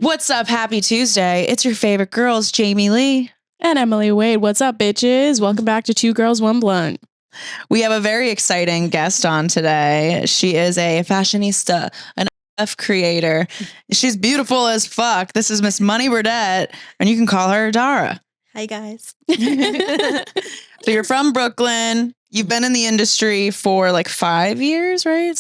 What's up? Happy Tuesday. It's your favorite girls, Jamie Lee. And Emily Wade. What's up, bitches? Welcome back to Two Girls, One Blunt. We have a very exciting guest on today. She is a fashionista, an F creator. She's beautiful as fuck. This is Miss Money Birdette, and you can call her Dara. Hi, guys. So you're from Brooklyn. You've been in the industry for like 5 years, right?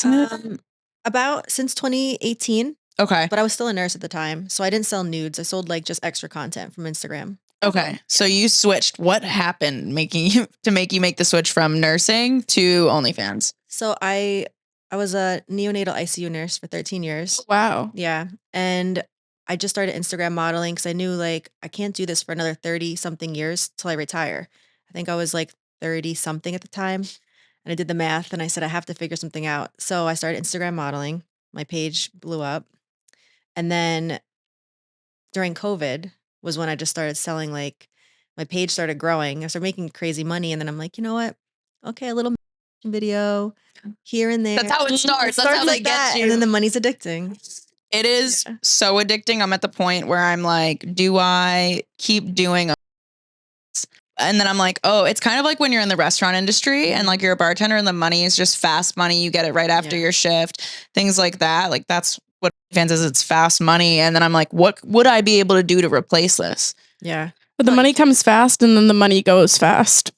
About since 2018. Okay. But I was still a nurse at the time, so I didn't sell nudes. I sold like just extra content from Instagram. Okay. So you switched. What happened make you make the switch from nursing to OnlyFans? So I was a neonatal ICU nurse for 13 years. Wow. Yeah. And I just started Instagram modeling because I knew like I can't do this for another 30 something years till I retire. I think I was like 30 something at the time. And I did the math and I said, I have to figure something out. So I started Instagram modeling. My page blew up. And then during COVID was when I just started selling, like my page started growing. I started making crazy money. And then I'm like, you know what? Okay, a little video here and there. That's how it starts. That's how they get you. And then the money's addicting. It is so addicting. I'm at the point where I'm like, do I keep doing? And then I'm like, oh, it's kind of like when you're in the restaurant industry and like you're a bartender and the money is just fast money. You get it right after your shift, things like that. Like that's what fans is. It's fast money. And then I'm like, what would I be able to do to replace this? Yeah. But the money comes fast and then the money goes fast.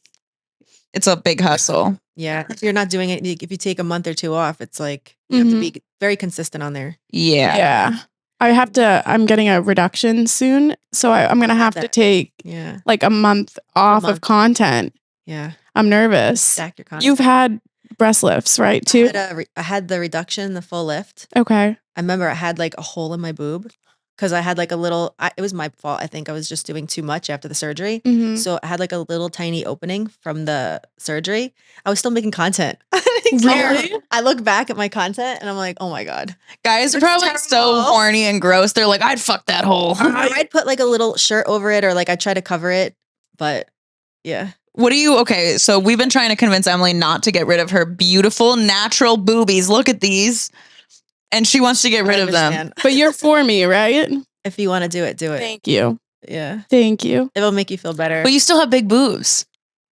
It's a big hustle. Yeah. If you're not doing it, if you take a month or two off, it's like you have to be very consistent on there. Yeah. Yeah. I'm getting a reduction soon. So I'm going to have to take like a month off of content. Yeah. I'm nervous. Stack your content. You've had breast lifts, right? Too? I had the reduction, the full lift. Okay. I remember I had like a hole in my boob because I had like a little, it was my fault. I think I was just doing too much after the surgery. So I had like a little tiny opening from the surgery. I was still making content. Really? I look back at my content and I'm like, oh my God. Guys are probably so horny and gross. They're like, I'd fuck that hole. I'd put like a little shirt over it or like I'd try to cover it. But yeah. Okay, so we've been trying to convince Emily not to get rid of her beautiful natural boobies. Look at these. And she wants to get rid of them. But you're for me, right? If you want to do it, do it. Thank you. Yeah. Thank you. It'll make you feel better. But you still have big boobs.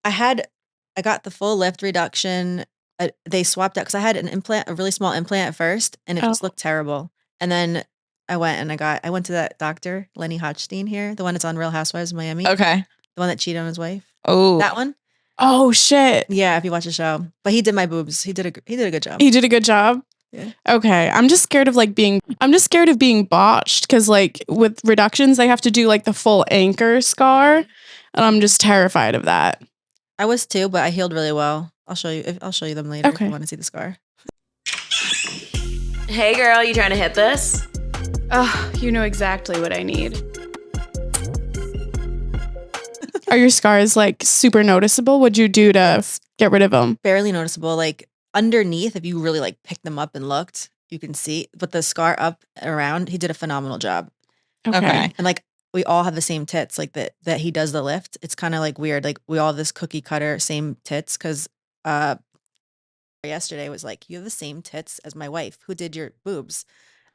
I got the full lift reduction. They swapped out because I had an implant, a really small implant at first, and it just looked terrible. And then I went to that doctor, Lenny Hochstein here, the one that's on Real Housewives of Miami. Okay. The one that cheated on his wife. Oh. That one? Oh shit. Yeah, if you watch the show. But he did my boobs. He did a good job. He did a good job. Yeah. Okay. I'm just scared of being botched because like with reductions, they have to do like the full anchor scar. And I'm just terrified of that. I was too, but I healed really well. I'll show you them later if you want to see the scar. Hey girl, you trying to hit this? Oh, you know exactly what I need. Are your scars like super noticeable? What'd you do to get rid of them? Barely noticeable. Like underneath, if you really like picked them up and looked, you can see. But the scar up and around, he did a phenomenal job. Okay. And like we all have the same tits, like that he does the lift. It's kind of like weird. Like we all have this cookie cutter same tits because yesterday was like, you have the same tits as my wife. Who did your boobs?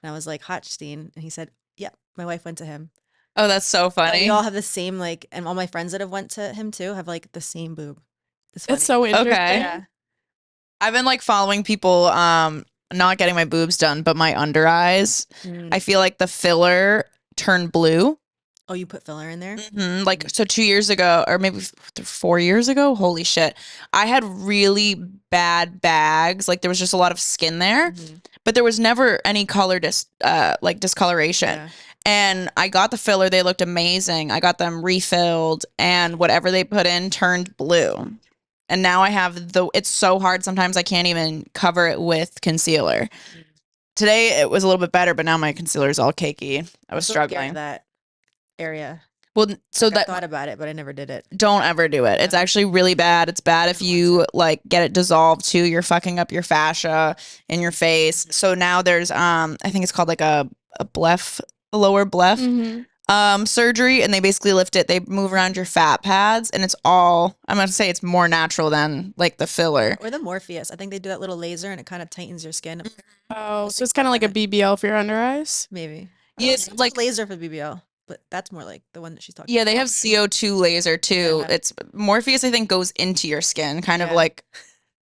And I was like, Hochstein. And he said, yeah, my wife went to him. Oh, that's so funny. We all have the same, like, and all my friends that have went to him too have like the same boob. It's so interesting. Okay. Yeah. I've been like following people, not getting my boobs done, but my under eyes. I feel like the filler turned blue. Oh, you put filler in there? Like, so 2 years ago, or maybe 4 years ago, holy shit, I had really bad bags. Like there was just a lot of skin there, but there was never any color discoloration. Yeah. And I got the filler. They looked amazing. I got them refilled and whatever they put in turned blue. And now I have it's so hard. Sometimes I can't even cover it with concealer. Today it was a little bit better, but now my concealer is all cakey. I was struggling. That area. Well, so I thought about it, but I never did it. Don't ever do it. It's actually really bad. It's bad if you like get it dissolved too. You're fucking up your fascia in your face. So now there's I think it's called like a lower bleph surgery, and they basically lift it. They move around your fat pads, and it's all, I'm gonna say it's more natural than like the filler or the Morpheus. I think they do that little laser, and it kind of tightens your skin. Oh, so it's kind of like a BBL for your under eyes. Maybe. Yeah, It's like laser for BBL, but that's more like the one that she's talking yeah, about. they have CO2 laser too. Yeah. It's Morpheus, I think, goes into your skin, kind of Yeah. like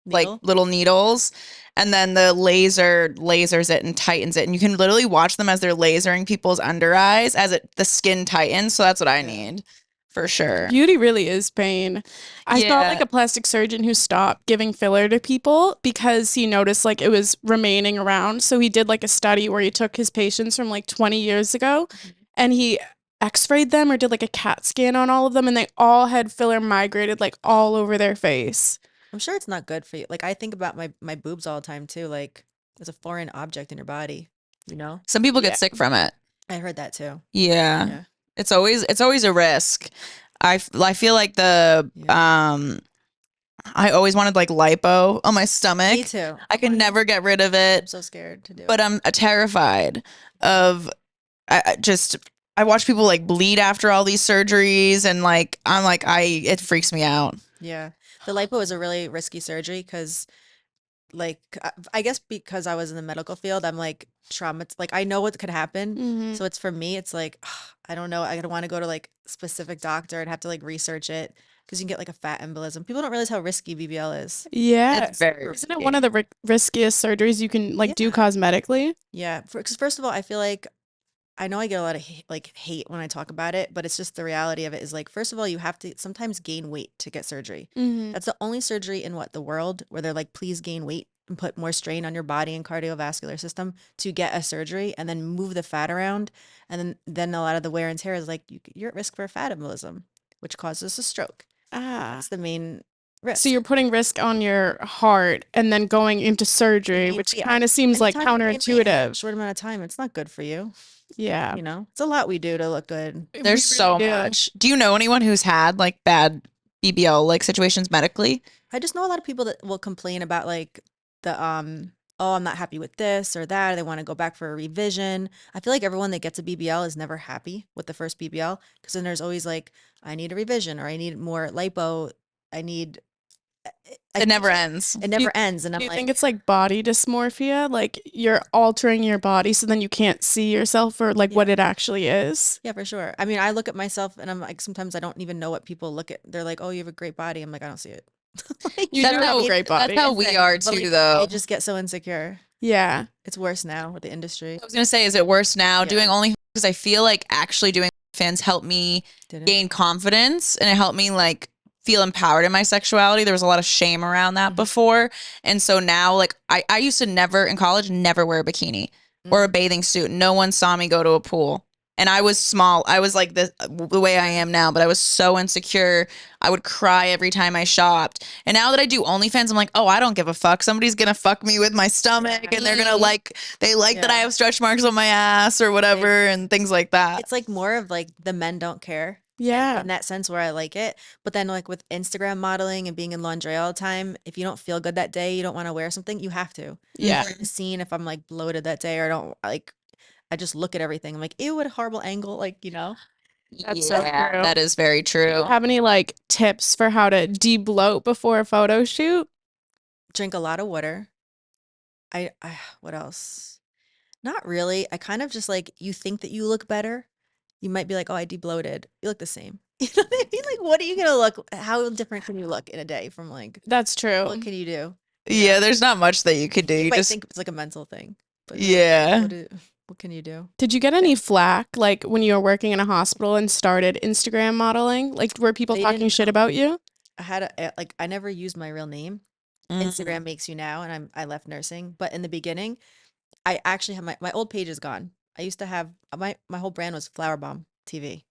Needle? little needles, and then the laser lasers it and tightens it, and you can literally watch them as they're lasering people's under eyes as the skin tightens. So that's what I need for sure. Beauty really is pain. I saw Yeah. like a plastic surgeon who stopped giving filler to people because he noticed like it was remaining around. So he did like a study where he took his patients from like 20 years ago and he x-rayed them or did like a CAT scan on all of them and they all had filler migrated like all over their face. I'm sure it's not good for you. Like I think about my boobs all the time too. Like there's a foreign object in your body, you know? Some people Yeah. get sick from it. I heard that too. Yeah. Yeah. It's always a risk. I feel like I always wanted like lipo on my stomach. Me too. I could never get rid of it. I'm so scared to do But it. I'm terrified of I watch people like bleed after all these surgeries and like it freaks me out. Yeah. The lipo is a really risky surgery because like I guess because I was in the medical field, I'm like traumatized. Like I know what could happen. Mhm. So it's for me, it's like I don't know. I don't want to go to like specific doctor and have to like research it because you can get like a fat embolism. People don't realize how risky BBL is. Yeah. It's very Isn't it one of the riskiest surgeries you can like do Yeah. cosmetically? Yeah. Because first of all, I feel like I know I get a lot of hate when I talk about it, but it's just the reality of it is like, first of all, you have to sometimes gain weight to get surgery. Mm-hmm. That's the only surgery in the world where they're like, please gain weight and put more strain on your body and cardiovascular system to get a surgery and then move the fat around. And then a lot of the wear and tear is like, you're at risk for a fat embolism, which causes a stroke. Ah. That's the main risk. So you're putting risk on your heart and then going into surgery, which Yeah. kind of seems like Anytime you gain weight in a counterintuitive. short amount of time, it's not good for you. Yeah. You know, it's a lot we do to look good. There's so much. Do you know anyone who's had like bad BBL like situations medically? I just know a lot of people that will complain about like the oh, I'm not happy with this or that, or they want to go back for a revision. I feel like everyone that gets a BBL is never happy with the first BBL because then there's always like, I need a revision or I need more lipo. I need It never ends. It never ends. And I'm Do you like, think it's like body dysmorphia? Like you're altering your body so then you can't see yourself or like what it actually is? yeah, for sure. I mean, I look at myself and I'm like, sometimes I don't even know what people look at. They're like, oh, you have a great body. I'm like, I don't see it. Like, You That's do have how- a great body. That's how we are but, too, like, though. I just get so insecure. Yeah. It's worse now with the industry. I was gonna say, is it worse now Yeah. doing only because I feel like actually doing fans helped me Did it? gain confidence and it helped me like feel empowered in my sexuality. There was a lot of shame around that before. And so now like I used to never in college never wear a bikini or a bathing suit. No one saw me go to a pool. And I was small. I was like the way I am now, but I was so insecure. I would cry every time I shopped. And now that I do OnlyFans, I'm like, oh, I don't give a fuck. Somebody's going to fuck me with my stomach and they're going to they that I have stretch marks on my ass or whatever and things like that. It's like more of like the men don't care. Yeah. In that sense where I like it. But then like with Instagram modeling and being in lingerie all the time, if you don't feel good that day, you don't want to wear something, you have to. Yeah. Or in the scene, if I'm like bloated that day or I don't like, I just look at everything. I'm like, ew, what a horrible angle. Like, you know, That's so true. That is very true. Have any like tips for how to de-bloat before a photo shoot? drink a lot of water. I what else? Not really. I kind of just like, you think that you look better. You might be like, oh, I de-bloated. You look the same. You know what I mean? Like, what are you going to look? How different can you look in a day from like, That's true. what can you do? Yeah, there's not much that you could do. You You might just think it's like a mental thing. But yeah. what can you do? Did you get any flack like when you were working in a hospital and started Instagram modeling? Like were people They talking didn't shit know. about you? I had I never used my real name. Instagram makes you now, and I left nursing. But in the beginning, I actually have my old page is gone. I used to have my whole brand was Flower Bomb TV.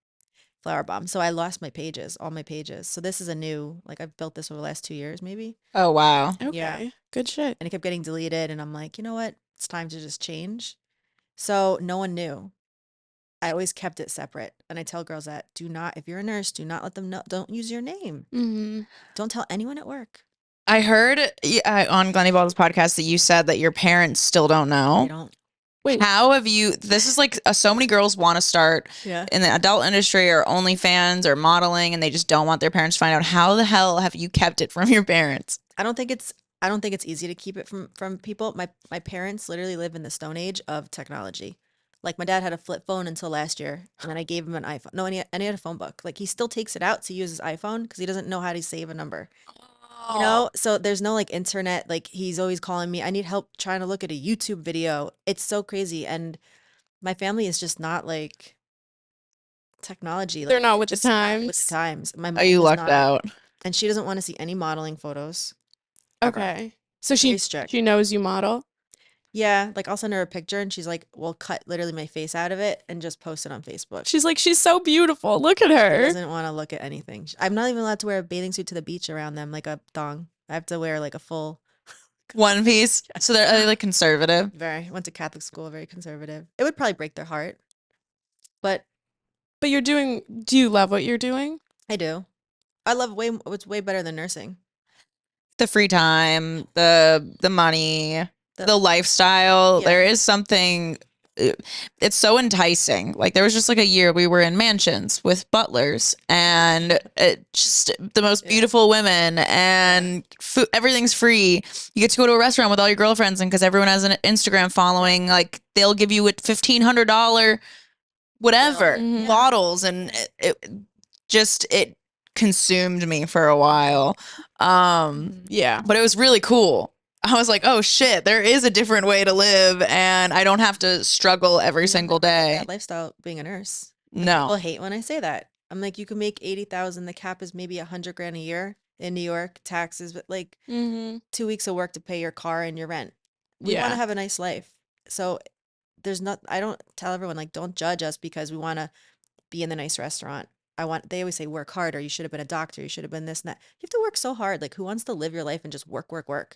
Flower Bomb. So I lost my pages, all my pages. So this is a new, like I've built this over the last 2 years maybe. Oh wow. Okay. Yeah. Good shit. And it kept getting deleted and I'm like, you know what? It's time to just change. So no one knew. I always kept it separate. And I tell girls that do not, if you're a nurse, do not let them know. Don't use your name. Mm-hmm. Don't tell anyone at work. I heard on Glennie Bald's podcast that you said that your parents still don't know. They don't. Wait. How have you? This is like so many girls want to start Yeah. in the adult industry or OnlyFans or modeling, and they just don't want their parents to find out. How the hell have you kept it from your parents? I don't think it's easy to keep it from people. My parents literally live in the stone age of technology. Like my dad had a flip phone until last year, and then I gave him an iPhone. No, and he had a phone book. Like he still takes it out to use his iPhone because he doesn't know how to save a number. You know, so there's no like internet. Like he's always calling me. I need help trying to look at a YouTube video. It's so crazy, and my family is just not like technology. They're Like not with the just not with times. the times. My mom Are you is lucked not, out? and she doesn't want to see any modeling photos. Ever. Okay. So Very strict. she knows you model. Yeah, like I'll send her a picture and she's like, "Well, cut literally my face out of it and just post it on Facebook." She's like, she's so beautiful. Look at She her. doesn't want to look at anything. I'm not even allowed to wear a bathing suit to the beach around them, like a thong. I have to wear like a full. One piece. So are they like conservative? Very went to Catholic school, very conservative. It would probably break their heart, but But do you love what you're doing? I do. I love it's way better than nursing. The free time, the money, the lifestyle. Yeah. There is something. It's so enticing. Like there was just like a year we were in mansions with butlers and just the most beautiful women and food, everything's free. You get to go to a restaurant with all your girlfriends, and because everyone has an Instagram following, like they'll give you a $1,500 whatever Mhm. bottles, and it consumed me for a while. Yeah. But it was really cool. I was like, oh shit, there is a different way to live, and I don't have to struggle every single day. That lifestyle being a nurse. People No. hate when I say that. I'm like, you can make 80,000. The cap is maybe 100 grand a year in New York, taxes, but like Mm-hmm. 2 weeks of work to pay your car and your rent. We want Yeah. to have a nice life. So I don't tell everyone like, don't judge us because we want to be in the nice restaurant. They always say work harder. You should have been a doctor. You should have been this and that. You have to work so hard. Like who wants to live your life and just work, work, work?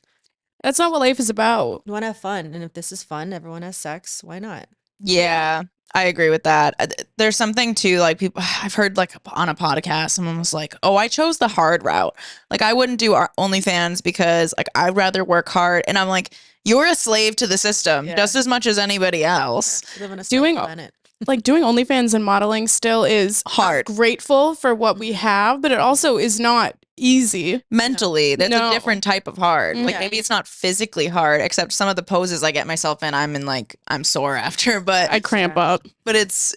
That's not what life is about. You want to have fun. And if this is fun, everyone has sex. Why not? Yeah, I agree with that. There's something too, like people, I've heard like on a podcast, someone was like, oh, I chose the hard route. Like I wouldn't do OnlyFans because like I'd rather work hard. And I'm like, you're a slave to the system Yeah. just as much as anybody else. We live on a Doing- small planet. Like doing OnlyFans and modeling still is Hard. grateful for what we have, but it also is not easy. Mentally, that's No. a different type of hard. Like Yeah. maybe it's not physically hard, except some of the poses I get myself in, I'm sore after. But I cramp up. it's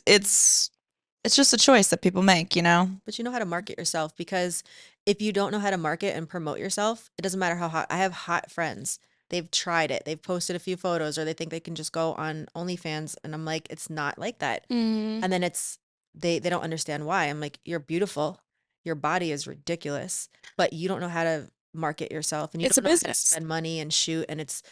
just a choice that people make, you know? But you know how to market yourself, because if you don't know how to market and promote yourself, it doesn't matter how hot. I have hot friends. They've tried it. They've posted a few photos, or they think they can just go on OnlyFans, and I'm like, it's not like that. Mm-hmm. And then they don't understand why. I'm like, you're beautiful. Your body is ridiculous, but you don't know how to market yourself, and you It's a don't know how to business. spend money and shoot, and it's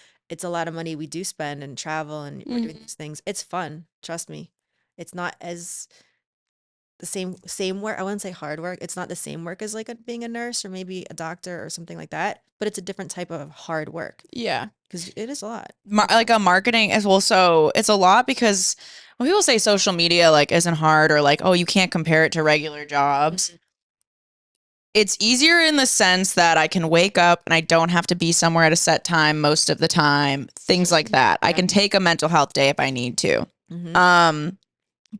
a lot of money we do spend and travel, and we're doing Mhm. these things. It's fun. Trust me. It's not as the same work. I wouldn't say hard work. It's not the same work as like being a nurse or maybe a doctor or something like that, but it's a different type of hard work Yeah. because it is a lot. Like a marketing as well. So it's a lot because when people say social media like isn't hard or like, oh, you can't compare it to regular jobs. It's easier in the sense that I can wake up and I don't have to be somewhere at a set time most of the time. Things like that. I can take a mental health day if I need to. Mhm.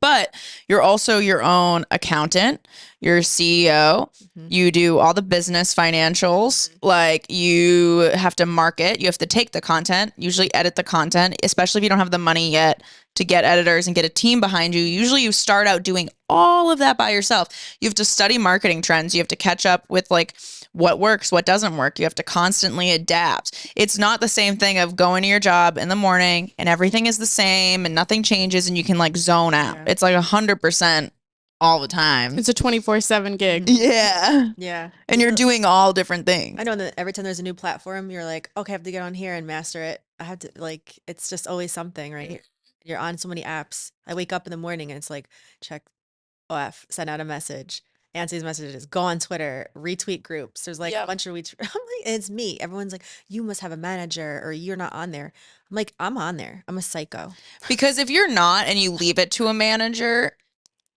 But you're also your own accountant, you're CEO, Mhm. you do all the business financials, like you have to market, you have to take the content, usually edit the content, especially if you don't have the money yet to get editors and get a team behind you. Usually you start out doing all of that by yourself. You have to study marketing trends, you have to catch up with like what works, what doesn't work. You have to constantly adapt. It's not the same thing of going to your job in the morning and everything is the same and nothing changes and you can like zone out. Yeah. It's like 100% all the time. It's a 24/7 gig. Yeah. Yeah. And you're doing all different things. I know that every time there's a new platform, you're like, okay, I have to get on here and master it. I have to like, it's just always something, right? You're on so many apps. I wake up in the morning and it's like, check OF, send out a message, answer these messages, go on Twitter, retweet groups. There's like a Yep. bunch of retweets. I'm like, it's me. Everyone's like, you must have a manager or you're not on there. I'm like, I'm on there. I'm a psycho. Because if you're not and you leave it to a manager,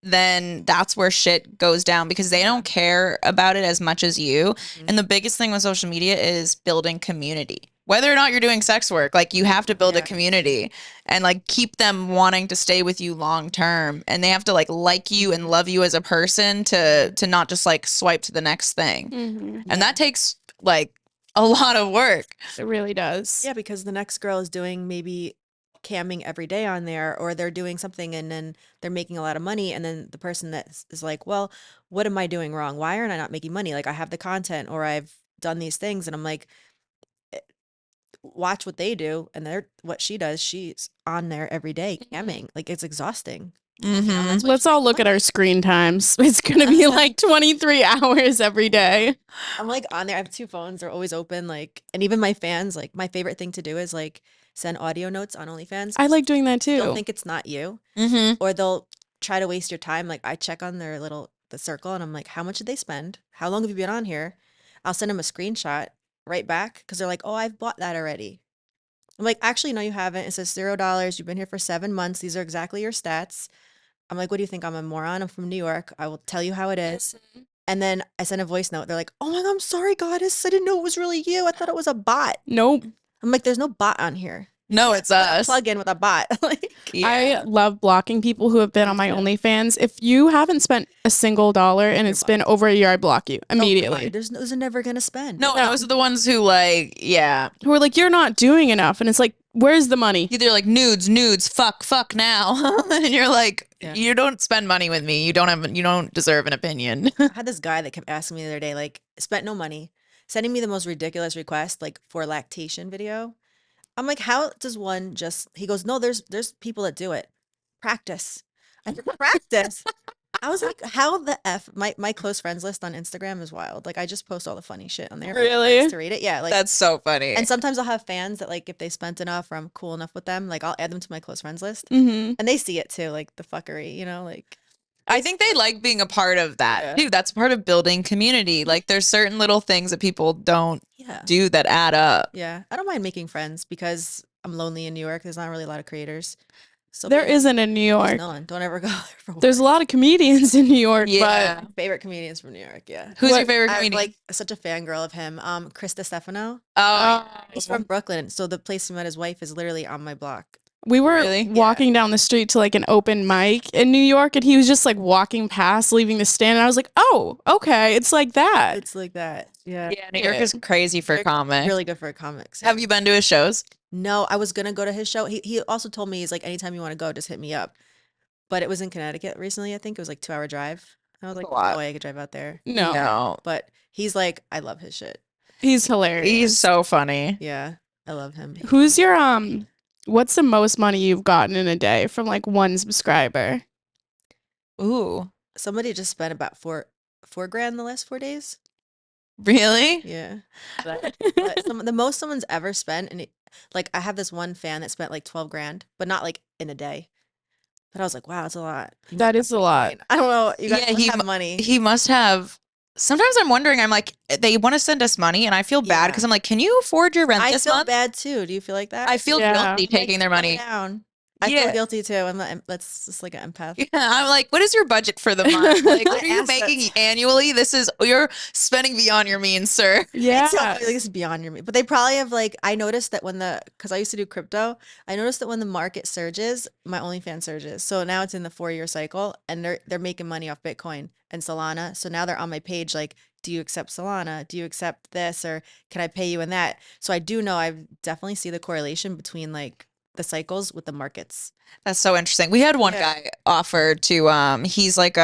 then that's where shit goes down because they don't care about it as much as you. Mhm. And the biggest thing with social media is building community. Whether or not you're doing sex work, like you have to build a Yeah. community and like keep them wanting to stay with you long term. And they have to like you and love you as a person to not just like swipe to the next thing. Mm-hmm. And that takes like a lot of work. It really does. Yeah, because the next girl is doing maybe camming every day on there, or they're doing something and then they're making a lot of money, and then the person that is like, well, what am I doing wrong? Why aren't I not making money? Like, I have the content, or I've done these things, and I'm like, watch what they do, and they're what she does. She's on there every day camming. Like, it's exhausting. Mhm. That's what Let's she all makes look at money. our screen times. It's gonna be like 23 hours every day. I'm like on there. I have 2 phones. They're always open. Like, and even my fans, like my favorite thing to do is like send audio notes on OnlyFans. I like doing that They'll too. think it's not you, Mhm. or they'll try to waste your time. Like, I check on their the circle, and I'm like, how much did they spend? How long have you been on here? I'll send them a screenshot right back, because they're like, oh, I've bought that already. I'm like, actually, no, you haven't. It says $0. You've been here for 7 months. These are exactly your stats. I'm like, what do you think? I'm a moron. I'm from New York. I will tell you how it is. And then I send a voice note. They're like, oh my God, I'm sorry, goddess. I didn't know it was really you. I thought it was a bot. Nope. I'm like, there's no bot on here. No, it's us. Plug in with a bot. Like, I love blocking people who have been on my OnlyFans. If you haven't spent a single dollar and it's been over a year, I block you immediately. those are never going to spend. No, those are the ones who like, yeah. Who are like, you're not doing enough. And it's like, where's the money? Either like nudes, fuck now. And you're like, you don't spend money with me. You don't deserve an opinion. I had this guy that kept asking me the other day, like, spent no money, sending me the most ridiculous request, like for lactation video. I'm like, how does one just, he goes, no, there's people that do it. Practice. I said, practice. I was like, how the F, my close friends list on Instagram is wild. Like, I just post all the funny shit on there. for Really? friends to read it. Yeah. Like, That's so funny. and sometimes I'll have fans that, like, if they spent enough or I'm cool enough with them, like, I'll add them to my close friends list. Mm-hmm. And they see it too, like the fuckery, like. I think they like being a part of that Yeah. too. That's part of building community. Like there's certain little things that people don't Yeah. do that add up. Yeah. I don't mind making friends because I'm lonely in New York. There's not really a lot of creators. So There isn't in New there's York. no one. Don't ever go there for work. There's a lot of comedians in New York, Yeah. My favorite comedians from New York. Yeah. Who's What- your favorite I'm comedian? like such a fangirl of him. Chris Stefano. Oh, He's from Brooklyn. So the place he met his wife is literally on my block. we were Really? walking down the street to like an open mic in New York, and he was just like walking past, leaving the stand. And I was like, oh, okay. It's like that. It's like that. Yeah. yeah. New York is crazy for They're comics. Really good for comics. Have you been to his shows? No, I was gonna go to his show. He also told me, he's like, anytime you want to go, just hit me up. But it was in Connecticut recently. I think it was like 2-hour drive. I was like, a lot. no way I could drive out there. No, No. But he's like, I love his shit. he's hilarious. He's so funny. Yeah, I love him. Who's your what's the most money you've gotten in a day from like one subscriber? Ooh. Somebody just spent about four grand the last 4 days. Really? Yeah, but the most someone's ever spent, and like I have this one fan that spent like 12 grand, but not like in a day. But I was like, wow, that's a lot. That is a lot. I don't know. You guys Yeah, must have money. He must have. Sometimes I'm wondering, I'm like, they want to send us money and I feel bad Yeah. because I'm like, can you afford your rent I this feel month? bad too. Do you feel like that? I feel Yeah. guilty taking their money. Down. I Yeah. feel guilty too. That's just like an empath. Yeah, I'm like, what is your budget for the month? Like, what I are you asked that- making annually? You're spending beyond your means, sir. Yeah. They tell me, like, this is beyond your means. But they probably have like, I noticed that because I used to do crypto, I noticed that when the market surges, my OnlyFans surges. So now it's in the 4-year cycle, and they're making money off Bitcoin and Solana. So now they're on my page like, do you accept Solana? Do you accept this? Or can I pay you in that? So I do know, I definitely see the correlation between like the cycles with the markets. That's so interesting. We had one Yeah. guy offer to he's like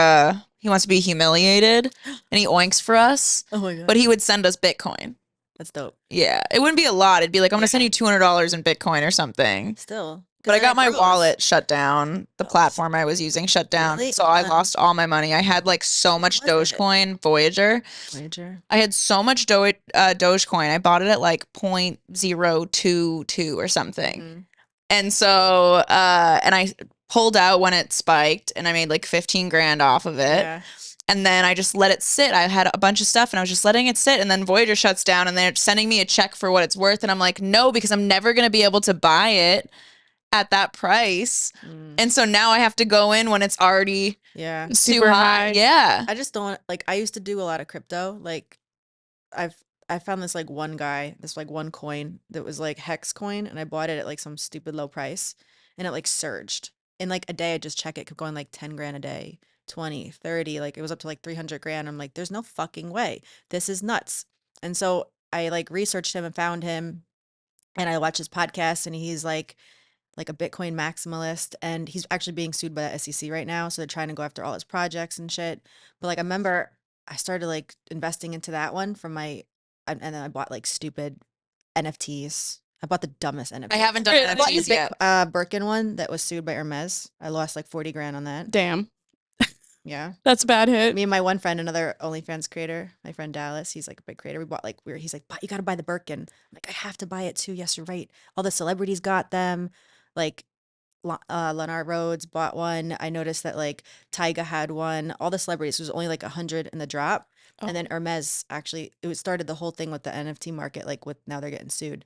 he wants to be humiliated and he oinks for us, Oh my God. but he would send us Bitcoin. That's dope. Yeah. It wouldn't be a lot. It'd be like, I'm gonna send you $200 in Bitcoin or something. Still. But I got my froze. wallet shut down. The platform I was using shut down. Really? So I lost all my money. I had like so much What was it? Dogecoin, Voyager. Voyager. I had so much Dogecoin. I bought it at like 0.022 or something. Mhm. And so and I pulled out when it spiked and I made like 15 grand off of it. Yeah. And then I just let it sit. I had a bunch of stuff and I was just letting it sit. And then Voyager shuts down and they're sending me a check for what it's worth. And I'm like, no, because I'm never going to be able to buy it at that price. Mm. And so now I have to go in when it's already Yeah. Super too high. Yeah. I just don't like, I used to do a lot of crypto. Like I found this like one guy, this like one coin that was like Hex coin, and I bought it at like some stupid low price, and it like surged. In like a day, I just check it, kept going like 10 grand a day, 20, 30, like it was up to like 300 grand. I'm like, there's no fucking way. This is nuts. And so I like researched him and found him, and I watched his podcast, and he's like like a Bitcoin maximalist, and he's actually being sued by the SEC right now. So they're trying to go after all his projects and shit. But like I remember I started like investing into that one from and then I bought like stupid NFTs. I bought the dumbest NFT. I haven't done Really? I bought the NFTs yet. Birkin one that was sued by Hermes. I lost like 40 grand on that. Damn. Yeah. That's a bad hit. Me and my one friend, another OnlyFans creator, my friend Dallas, he's like a big creator. We bought he's like, you got to buy the Birkin. I'm like, I have to buy it too. Yes, you're right. All the celebrities got them. Like, Leonard Rhodes bought one. I noticed that like Tyga had one. All the celebrities, it was only like 100 in the drop. Oh. And then Hermes actually, it started the whole thing with the NFT market. Like now they're getting sued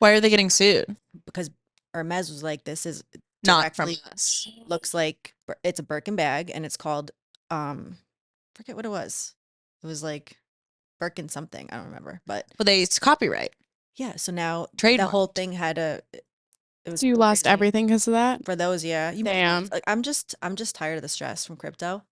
Why are they getting sued? because Hermes was like, this is Not from directly us. looks like it's a Birkin bag and it's called forget what it was. It was like Birkin something. I don't remember. But But it's copyright. yeah, so now the Trademark. whole thing had it was So you so lost crazy. everything because of that? For those, yeah. Damn. Like I'm just tired of the stress from crypto.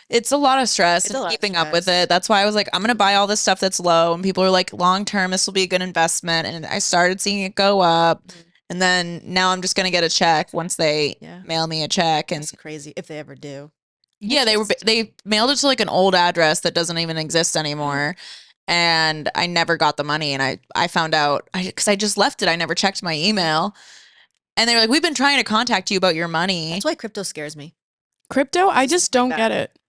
It's a lot of stress It's a and lot of keeping up with stress. it. That's why I was like, I'm gonna buy all this stuff that's low, and people are like, long term, this will be a good investment. And I started seeing it go up, and then now I'm just gonna get a check once they Yeah. mail me a check. And It's crazy if they ever do. yeah, they mailed it to like an old address that doesn't even exist anymore. And I never got the money, and I found out because I just left it. I never checked my email, and they were like, "We've been trying to contact you about your money." That's why crypto scares me. Crypto? I just like don't that. get it.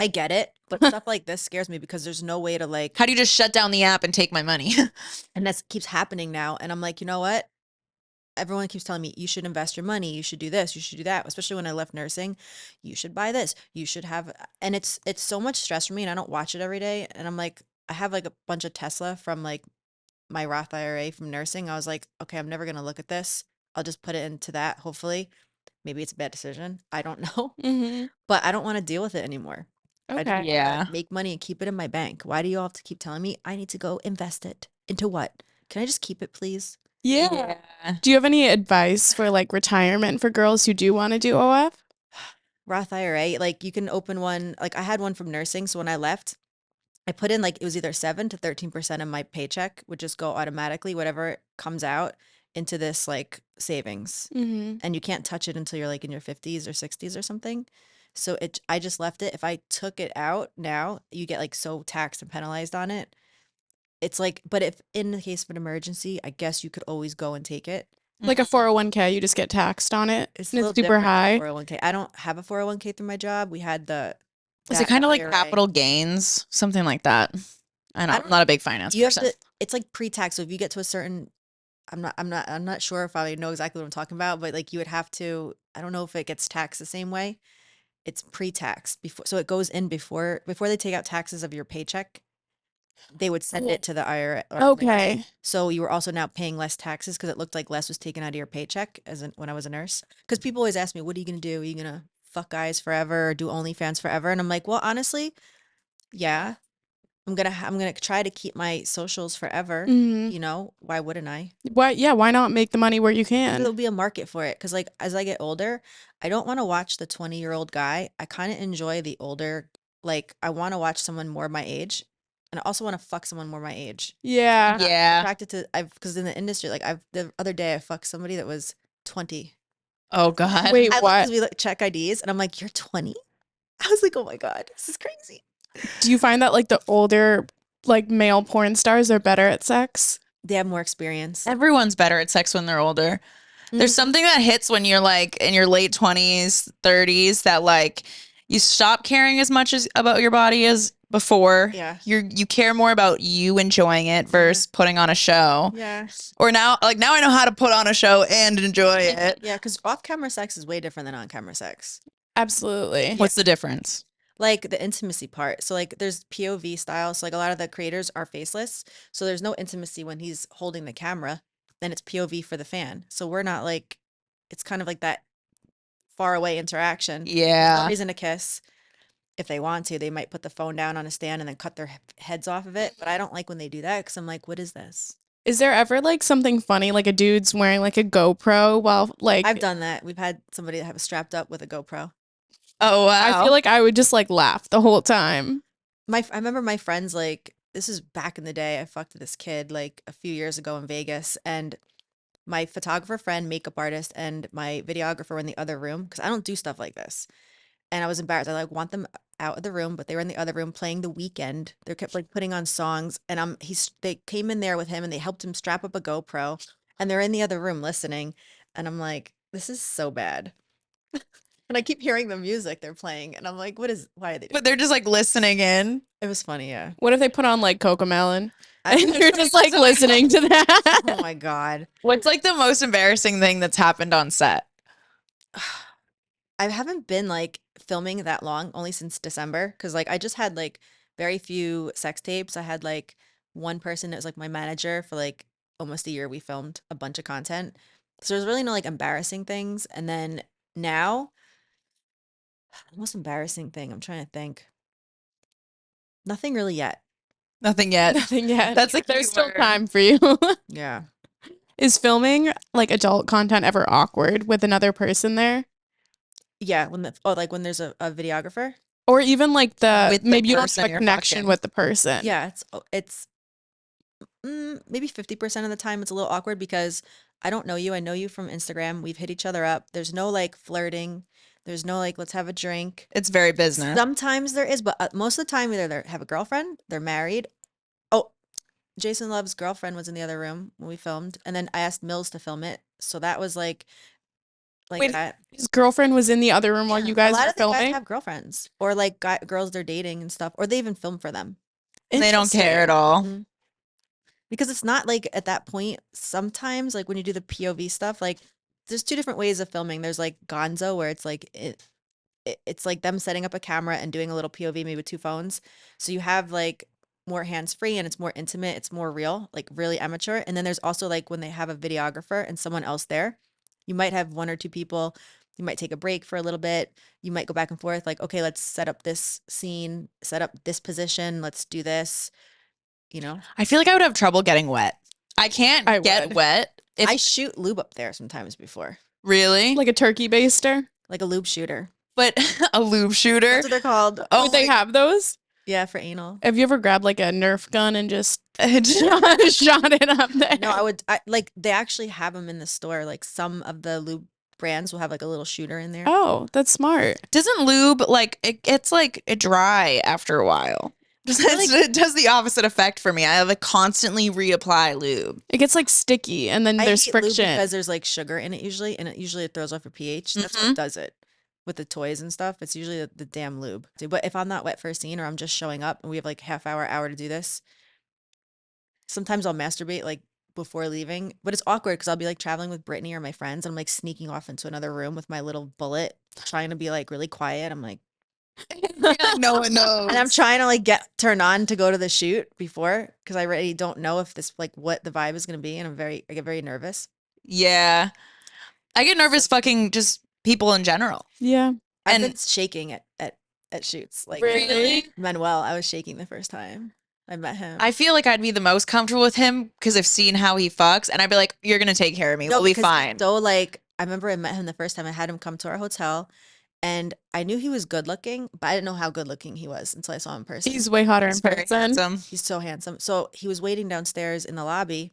I get it, but stuff like this scares me because there's no way to like How do you just shut down the app and take my money? and that keeps happening now. And I'm like, you know what? Everyone keeps telling me you should invest your money, you should do this, you should do that. Especially when I left nursing, you should buy this, you should have, and it's so much stress for me, and I don't watch it every day. And I'm like, I have like a bunch of Tesla from like my Roth IRA from nursing. I was like, okay, I'm never gonna look at this. I'll just put it into that. Hopefully, maybe it's a bad decision. I don't know, Mm-hmm. but I don't want to deal with it anymore. I just Okay. wanna Yeah. make money and keep it in my bank. Why do you all have to keep telling me I need to go invest it into what? Can I just keep it, please? Yeah. Do you have any advice for like retirement for girls who do want to do OF? Roth IRA, like you can open one. Like I had one from nursing, so when I left, I put in like it was either 7 to 13% of my paycheck would just go automatically, whatever comes out, into this like savings, Mm-hmm. and you can't touch it until you're like in your 50s or 60s or something. So I just left it. If I took it out now, you get like so taxed and penalized on it. It's like, but if in the case of an emergency, I guess you could always go and take it. Like a 401k, you just get taxed on it. It's, And a it's little super different than high. 401k. I don't have a 401k through my job. We had Is it kind of like IRA. capital gains, something like that? I know. I I'm don't- not a big finance You have person. to. It's like pre-tax. So if you get to a certain, I'm not sure if I know exactly what I'm talking about, but like you would have to. I don't know if it gets taxed the same way. It's pre-tax before, so it goes in before they take out taxes of your paycheck. They would send it to the IRA. Okay. So you were also now paying less taxes because it looked like less was taken out of your paycheck when I was a nurse. Because people always ask me, "What are you gonna do? Are you gonna fuck guys forever or do OnlyFans forever?" And I'm like, well, honestly, yeah, I'm gonna try to keep my socials forever. Mm-hmm. You know, why wouldn't I? Why? Yeah. Why not make the money where you can? There'll be a market for it because, like, as I get older, I don't want to watch the 20-year-old guy. I kind of enjoy the older. Like, I want to watch someone more my age, and I also want to fuck someone more my age. Yeah. Yeah. Attracted to because in the industry, like the other day I fucked somebody that was 20. Oh God. Wait, I what? we like check IDs, and I'm like, "You're 20." I was like, "Oh my god, this is crazy." Do you find that like the older like male porn stars are better at sex? They have more experience. Everyone's better at sex when they're older. There's Mhm. something that hits when you're like in your late 20s, 30s that like you stop caring as much as about your body as before. Yeah. You care more about you enjoying it versus putting on a show. Yeah. Or now I know how to put on a show and enjoy it. Yeah, because off-camera sex is way different than on-camera sex. Absolutely. What's the difference? Like the intimacy part. So like there's POV styles. So like a lot of the creators are faceless. So there's no intimacy when he's holding the camera. Then it's POV for the fan. So we're not like, it's kind of like that far away interaction. There's no Yeah. reason to kiss. If they want to, they might put the phone down on a stand and then cut their heads off of it. But I don't like when they do that because I'm like, what is this? Is there ever like something funny, like a dude's wearing like a GoPro while like I've done that. We've had somebody that have strapped up with a GoPro. Oh wow. I feel like I would just like laugh the whole time. I remember my friends, like, this is back in the day. I fucked this kid like a few years ago in Vegas, and my photographer friend, makeup artist, and my videographer were in the other room because I don't do stuff like this. And I was embarrassed. I like want them out of the room, but they were in the other room playing The Weekend. They kept like putting on songs, and they came in there with him and they helped him strap up a GoPro, and they're in the other room listening, and I'm like, this is so bad. And I keep hearing the music they're playing, and I'm like, why are they doing But they're just like listening in. it? Was funny, yeah. What if they put on like Cocomelon I and think you're just like listening to that? oh my God. What's like the most embarrassing thing that's happened on set? I haven't been like filming that long, only since December, because like I just had like very few sex tapes. I had like one person that was like my manager for like almost a year. We filmed a bunch of content. So there's really no like embarrassing things. And then now, the most embarrassing thing, I'm trying to think. Nothing really yet. Nothing yet. Nothing yet. That's like There's still time for you. Yeah. Is filming like adult content ever awkward with another person there? Yeah. Like when there's a videographer. Or even like With the maybe you don't person have a you're connection fucking. with the person. Yeah. It's maybe 50% of the time it's a little awkward because I don't know you. I know you from Instagram. We've hit each other up. There's no like flirting. There's no like, let's have a drink. It's very business. Sometimes there is, but most of the time either they have a girlfriend, they're married. Oh, Jason Love's girlfriend was in the other room when we filmed, and then I asked Mills to film it. So that was like Wait, that. his girlfriend was in the other room while Yeah, you guys a lot were of the guys filming? have girlfriends or like girls they're dating and stuff, or they even film for them. They don't care at Interesting. all. Mhm. Because it's not like at that point, sometimes like when you do the POV stuff, like there's two different ways of filming. There's like Gonzo where it's like it's like them setting up a camera and doing a little POV maybe with two phones. So you have like more hands free and it's more intimate, it's more real, like really amateur. And then there's also like when they have a videographer and someone else there, you might have one or two people. You might take a break for a little bit. You might go back and forth, like, okay, let's set up this scene, set up this position, let's do this, you know? I feel like I would have trouble getting wet. I can't I get would. wet. If I shoot lube up there sometimes before, really, Like a turkey baster? like a lube shooter. but a lube shooter. That's what they're called. Oh, Would they have those? Yeah, for anal. Have you ever grabbed like a Nerf gun and just my- shot it up there? No, I like they actually have them in the store. Like some of the lube brands will have like a little shooter in there. Oh, that's smart. Doesn't lube like it gets like dry after a while? It does the opposite effect for me. I have to constantly reapply lube. It gets like sticky and then I there's hate lube friction. because there's like sugar in it usually, and it throws off your pH. That's what does it. With the toys and stuff, it's usually the damn lube. But if I'm not wet for a scene or I'm just showing up and we have like half hour to do this, sometimes I'll masturbate like before leaving. But it's awkward because I'll be like traveling with Brittany or my friends and I'm like sneaking off into another room with my little bullet, trying to be like really quiet. I'm like, No one knows. and I'm trying to like get turned on to go to the shoot before because I really don't know if this like what the vibe is gonna be, and I get very nervous. Yeah, I get nervous fucking just people in general. Yeah. I've been And- shaking at shoots. Like Really? Manuel, I was shaking the first time I met him. I feel like I'd be the most comfortable with him because I've seen how he fucks, and I'd be like, "You're gonna take care of me. No, We'll be because fine." So like I remember I met him the first time. I had him come to our hotel, and I knew he was good looking, but I didn't know how good looking he was until I saw him in person. He's way hotter in He's very person. handsome. He's so handsome. So he was waiting downstairs in the lobby,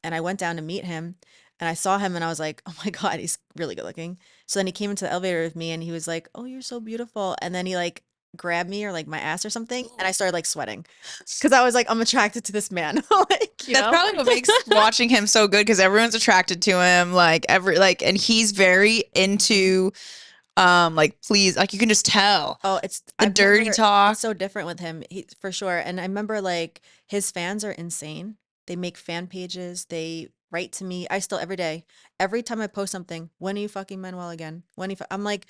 and I went down to meet him, and I saw him, and I was like, "Oh my God, he's really good looking." So then he came into the elevator with me, and he was like, "Oh, you're so beautiful," and then he like grabbed me or like my ass or something, and I started like sweating because I was like, I'm attracted to this man. Like, you That's know? probably what makes watching him so good because everyone's attracted to him. And he's very into, like please, like you can just tell Oh, it's the I've dirty never- talk. It's so different with him, he for sure. And I remember like his fans are insane. They make fan pages. They write to me. I still every day, every time I post something, when are you fucking Manuel again? I'm like,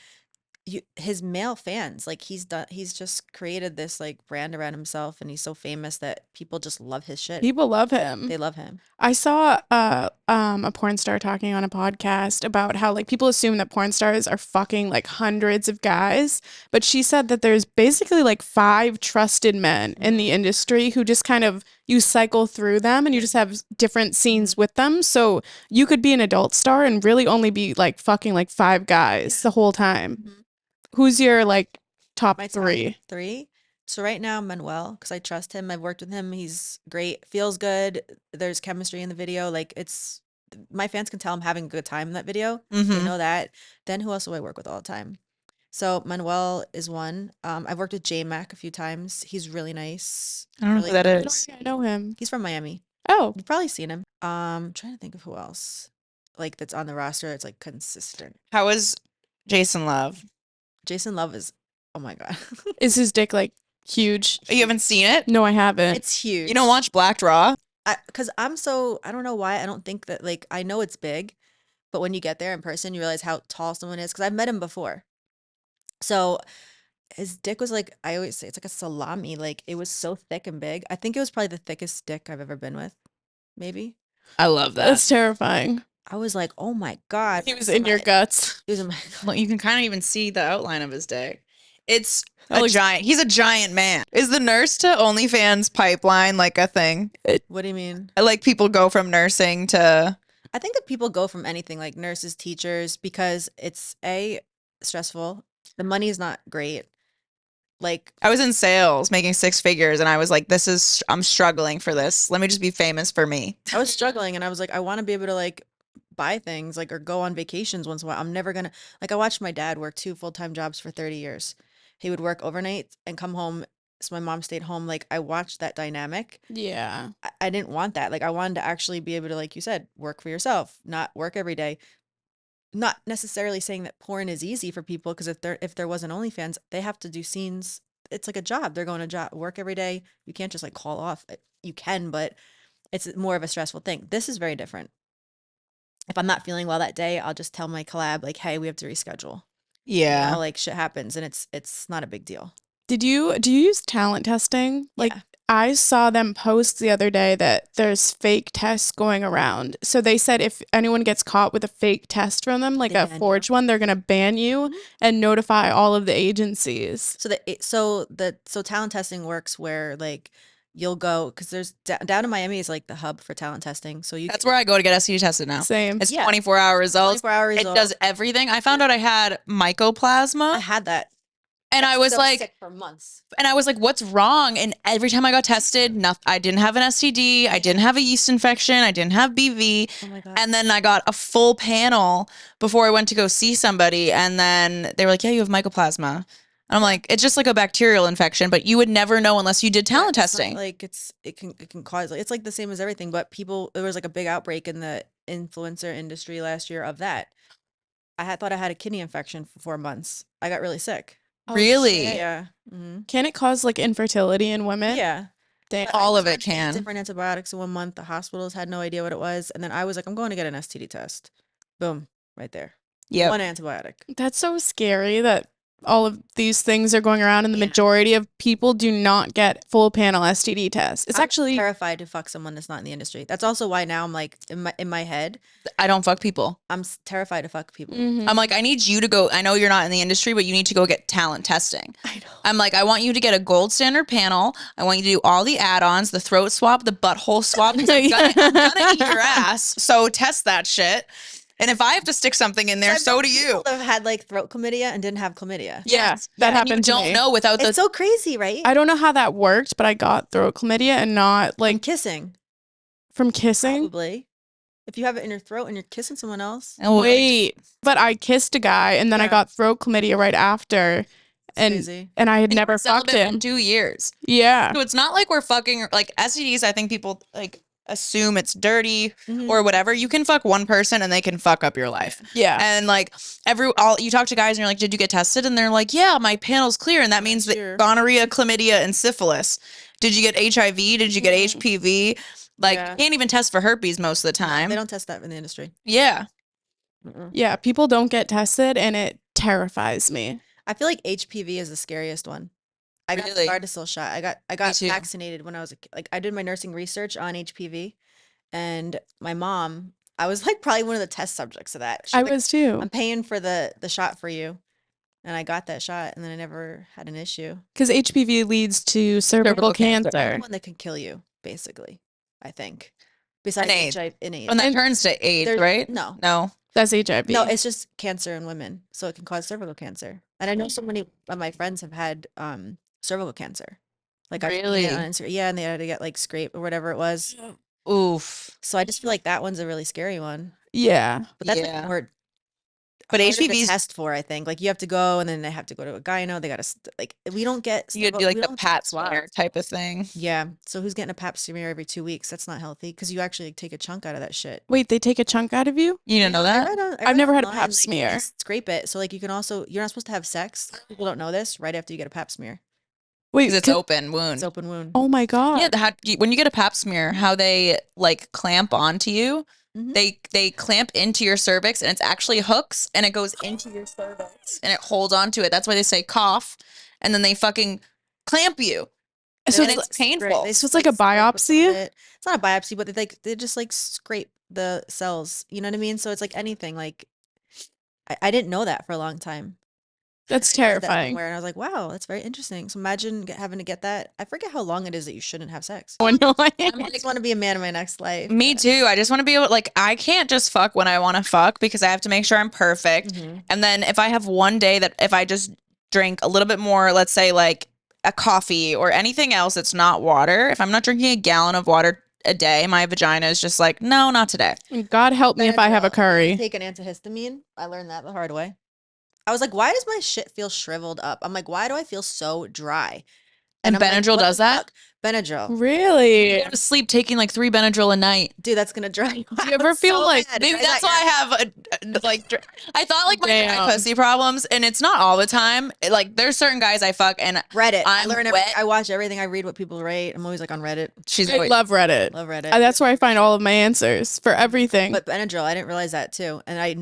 his male fans, like he's just created this like brand around himself, and he's so famous that people just love his shit. People love him. They love him. I saw a porn star talking on a podcast about how like people assume that porn stars are fucking like hundreds of guys, but she said that there's basically like 5 trusted men in the industry who just kind of you cycle through them and you just have different scenes with them. So you could be an adult star and really only be like fucking like 5 guys the whole time. Mhm. Who's your like top My top 3? 3. So right now, Manuel, because I trust him. I've worked with him. He's great. Feels good. There's chemistry in the video. Like it's my fans can tell I'm having a good time in that video. They Mhm. know that. Then who else do I work with all the time? So Manuel is one. I've worked with J Mac a few times. He's really nice. I don't know really who that I don't is. think I know him. He's from Miami. Oh, You've probably seen him. Trying to think of who else like that's on the roster. It's like consistent. How is Jason Love? Jason Love is, oh my God. is his dick like huge? You haven't seen it? No, I haven't. It's huge. You don't watch Blacked Raw? Because I don't know why. I don't think that, like, I know it's big, but when you get there in person, you realize how tall someone is. Because I've met him before. So his dick was like, I always say it's like a salami. Like, it was so thick and big. I think it was probably the thickest dick I've ever been with. Maybe. I love that. That's terrifying. I was like, oh my God. He was in your guts. He was in my Well, you can kind of even see the outline of his dick. It's That a looks- giant. He's a giant man. Is the nurse to OnlyFans pipeline like a thing? What do you mean? Like people go from nursing to. I think that people go from anything like nurses, teachers, because it's stressful. The money is not great. Like, I was in sales making 6 figures and I was like, I'm struggling for this. Let me just be famous for me. I was struggling and I was like, I want to be able to like buy things like or go on vacations once in a while. I'm never gonna like I watched my dad work 2 full-time jobs for 30 years. He would work overnight and come home. So my mom stayed home. Like I watched that dynamic. Yeah. I didn't want that. Like I wanted to actually be able to, like you said, work for yourself, not work every day. Not necessarily saying that porn is easy for people, because if there wasn't OnlyFans, they have to do scenes. It's like a job. They're going to work every day. You can't just like call off. You can, but it's more of a stressful thing. This is very different. If I'm not feeling well that day, I'll just tell my collab like, "Hey, we have to reschedule." Yeah. You know, like shit happens, and it's not a big deal. Do you use talent testing? Like Yeah. I saw them post the other day that there's fake tests going around. So they said if anyone gets caught with a fake test from them, like They a ban you. forged one, they're gonna ban you Mhm. and notify all of the agencies. So talent testing works where like you'll go, because there's down in Miami is like the hub for talent testing. So That's where I go to get STD tested now. Same. It's Yeah. 24-hour results. 24-hour It results. does everything. I found out I had I mycoplasma had that. and I was So like, sick for months. what's wrong? And every time I got tested, I didn't have an STD. I didn't have a yeast infection. I didn't have BV. Oh my God. And then I got a full panel before I went to go see somebody. And then they were like, yeah, you have mycoplasma. And I'm like, it's just like a bacterial infection, but you would never know unless you did talent Yeah, it's not testing. like it can cause, like, it's like the same as everything, but there was like a big outbreak in the influencer industry last year of that. Thought I had a kidney infection for 4 months. I got really sick. Oh, Really? shit. Yeah. Hmm. Can it cause like infertility in women? Yeah. Damn. But I All was of it on can. different antibiotics in 1 month. The hospitals had no idea what it was. And then I was like, I'm going to get an STD test. Boom. Right there. Yep. One antibiotic. That's so scary that all of these things are going around and the Yeah. majority of people do not get full panel STD tests. It's I'm actually terrified to fuck someone that's not in the industry. That's also why now I'm like in my head, I don't fuck people. I'm terrified to fuck people. Mhm. I'm like, I need you to go. I know you're not in the industry, but you need to go get talent testing. I know. I'm like, I want you to get a gold standard panel. I want you to do all the add-ons, the throat swab, the butthole swab. 'Cause I'm gonna eat your ass. So test that shit. And if I have to stick something in there, I've so known do you. people that have had like throat chlamydia and didn't have chlamydia. Yeah, that And happened you to don't me. know without the. It's so crazy, right? I don't know how that worked, but I got throat chlamydia and not From like kissing, from kissing. probably. If you have it in your throat and you're kissing someone else, Oh, Wait, but I kissed a guy and then I Yeah. got throat chlamydia right after, it's and crazy. and I had and you never were fucked celibate him. in 2 years. Yeah, So it's not like we're fucking like STDs. I think people like assume it's dirty Mhm. or whatever. You can fuck one person and they can fuck up your life. yeah. And like you talk to guys and you're like, did you get tested? And they're like, yeah, my panel's clear. And that means that Sure. gonorrhea, chlamydia, and syphilis. Did you get HIV? Did you get Mhm. HPV? Like, Yeah. you can't even test for herpes most of the No, time. they don't test that in the industry. Yeah. Mm-mm. Yeah, people don't get tested and it terrifies me. I feel like HPV is the scariest one. I got Really? the Gardasil shot. I got too. vaccinated when I was like I did my nursing research on HPV, and my mom, I was like probably one of the test subjects of that. She's I like, was too. I'm paying for the shot for you, and I got that shot, and then I never had an issue. Because HPV leads to cervical Cervical cancer. cancer. One that can kill you, basically. I think. Besides AIDS. HIV and AIDS. And that And turns to AIDS, there's- right? no. No. That's HIV. No, it's just cancer in women, so it can cause cervical cancer. And I know so many of my friends have had cervical cancer. Like I've seen it Really? on Instagram. Yeah, and they had to get like scraped or whatever it was. Oof. So I just feel like that one's a really scary one. Yeah. But that's Yeah. like more But harder to HPV's test for, I think. Like you have to go and then they have to go to a gyno. They got to like we don't get you could do like we the don't pat swab. smear type of thing. Yeah. So who's getting a pap smear every 2 weeks? That's not healthy because you actually like, take a chunk out of that shit. Wait, they take a chunk out of you? You didn't know that? I've never had a online, pap like, smear. just scrape it. So like you can also you're not supposed to have sex. People don't know this right after you get a pap smear. Wait, Because it's open wound. It's open wound. oh my God. Yeah, when you get a pap smear, how they like clamp onto you, Mhm. they clamp into your cervix, and it's actually hooks, and it goes into your cervix, and it holds onto it. That's why they say cough, and then they fucking clamp you. So And it's, it's painful. They So it's like a scrape biopsy? it. It's not a biopsy, but they just like scrape the cells. You know what I mean? So it's like anything. Like I didn't know that for a long time. that's And I read that terrifying. somewhere, and I was like, wow, that's very interesting. So imagine having to get that. I forget how long it is that you shouldn't have sex. Oh, no, I just want to be a man in my next life. Me too. I just want to be able, like, I can't just fuck when I want to fuck because I have to make sure I'm perfect. Mhm. And then if I have one day that if I just drink a little bit more, let's say like a coffee or anything else that's not water, if I'm not drinking a gallon of water a day, my vagina is just like, no, not today. God help me if I have a Benadryl. curry. Take an antihistamine. I learned that the hard way. I was like, why does my shit feel shriveled up? I'm like, why do I feel so dry? And I'm like, Benadryl what does the that? fuck? Benadryl. Really? Go to sleep taking like 3 Benadryl a night. Dude, that's gonna dry you out. you ever feel so like- bad. Maybe Dries that's out why I your- have I thought like my dry Damn. pussy problems, and it's not all the time. Like there's certain guys I fuck and Reddit. I I'm learn wet. I watch everything. I read what people write. I'm always like on Reddit. she's I love Reddit. Love Reddit. That's where I find all of my answers for everything. But Benadryl, I didn't realize that too. And I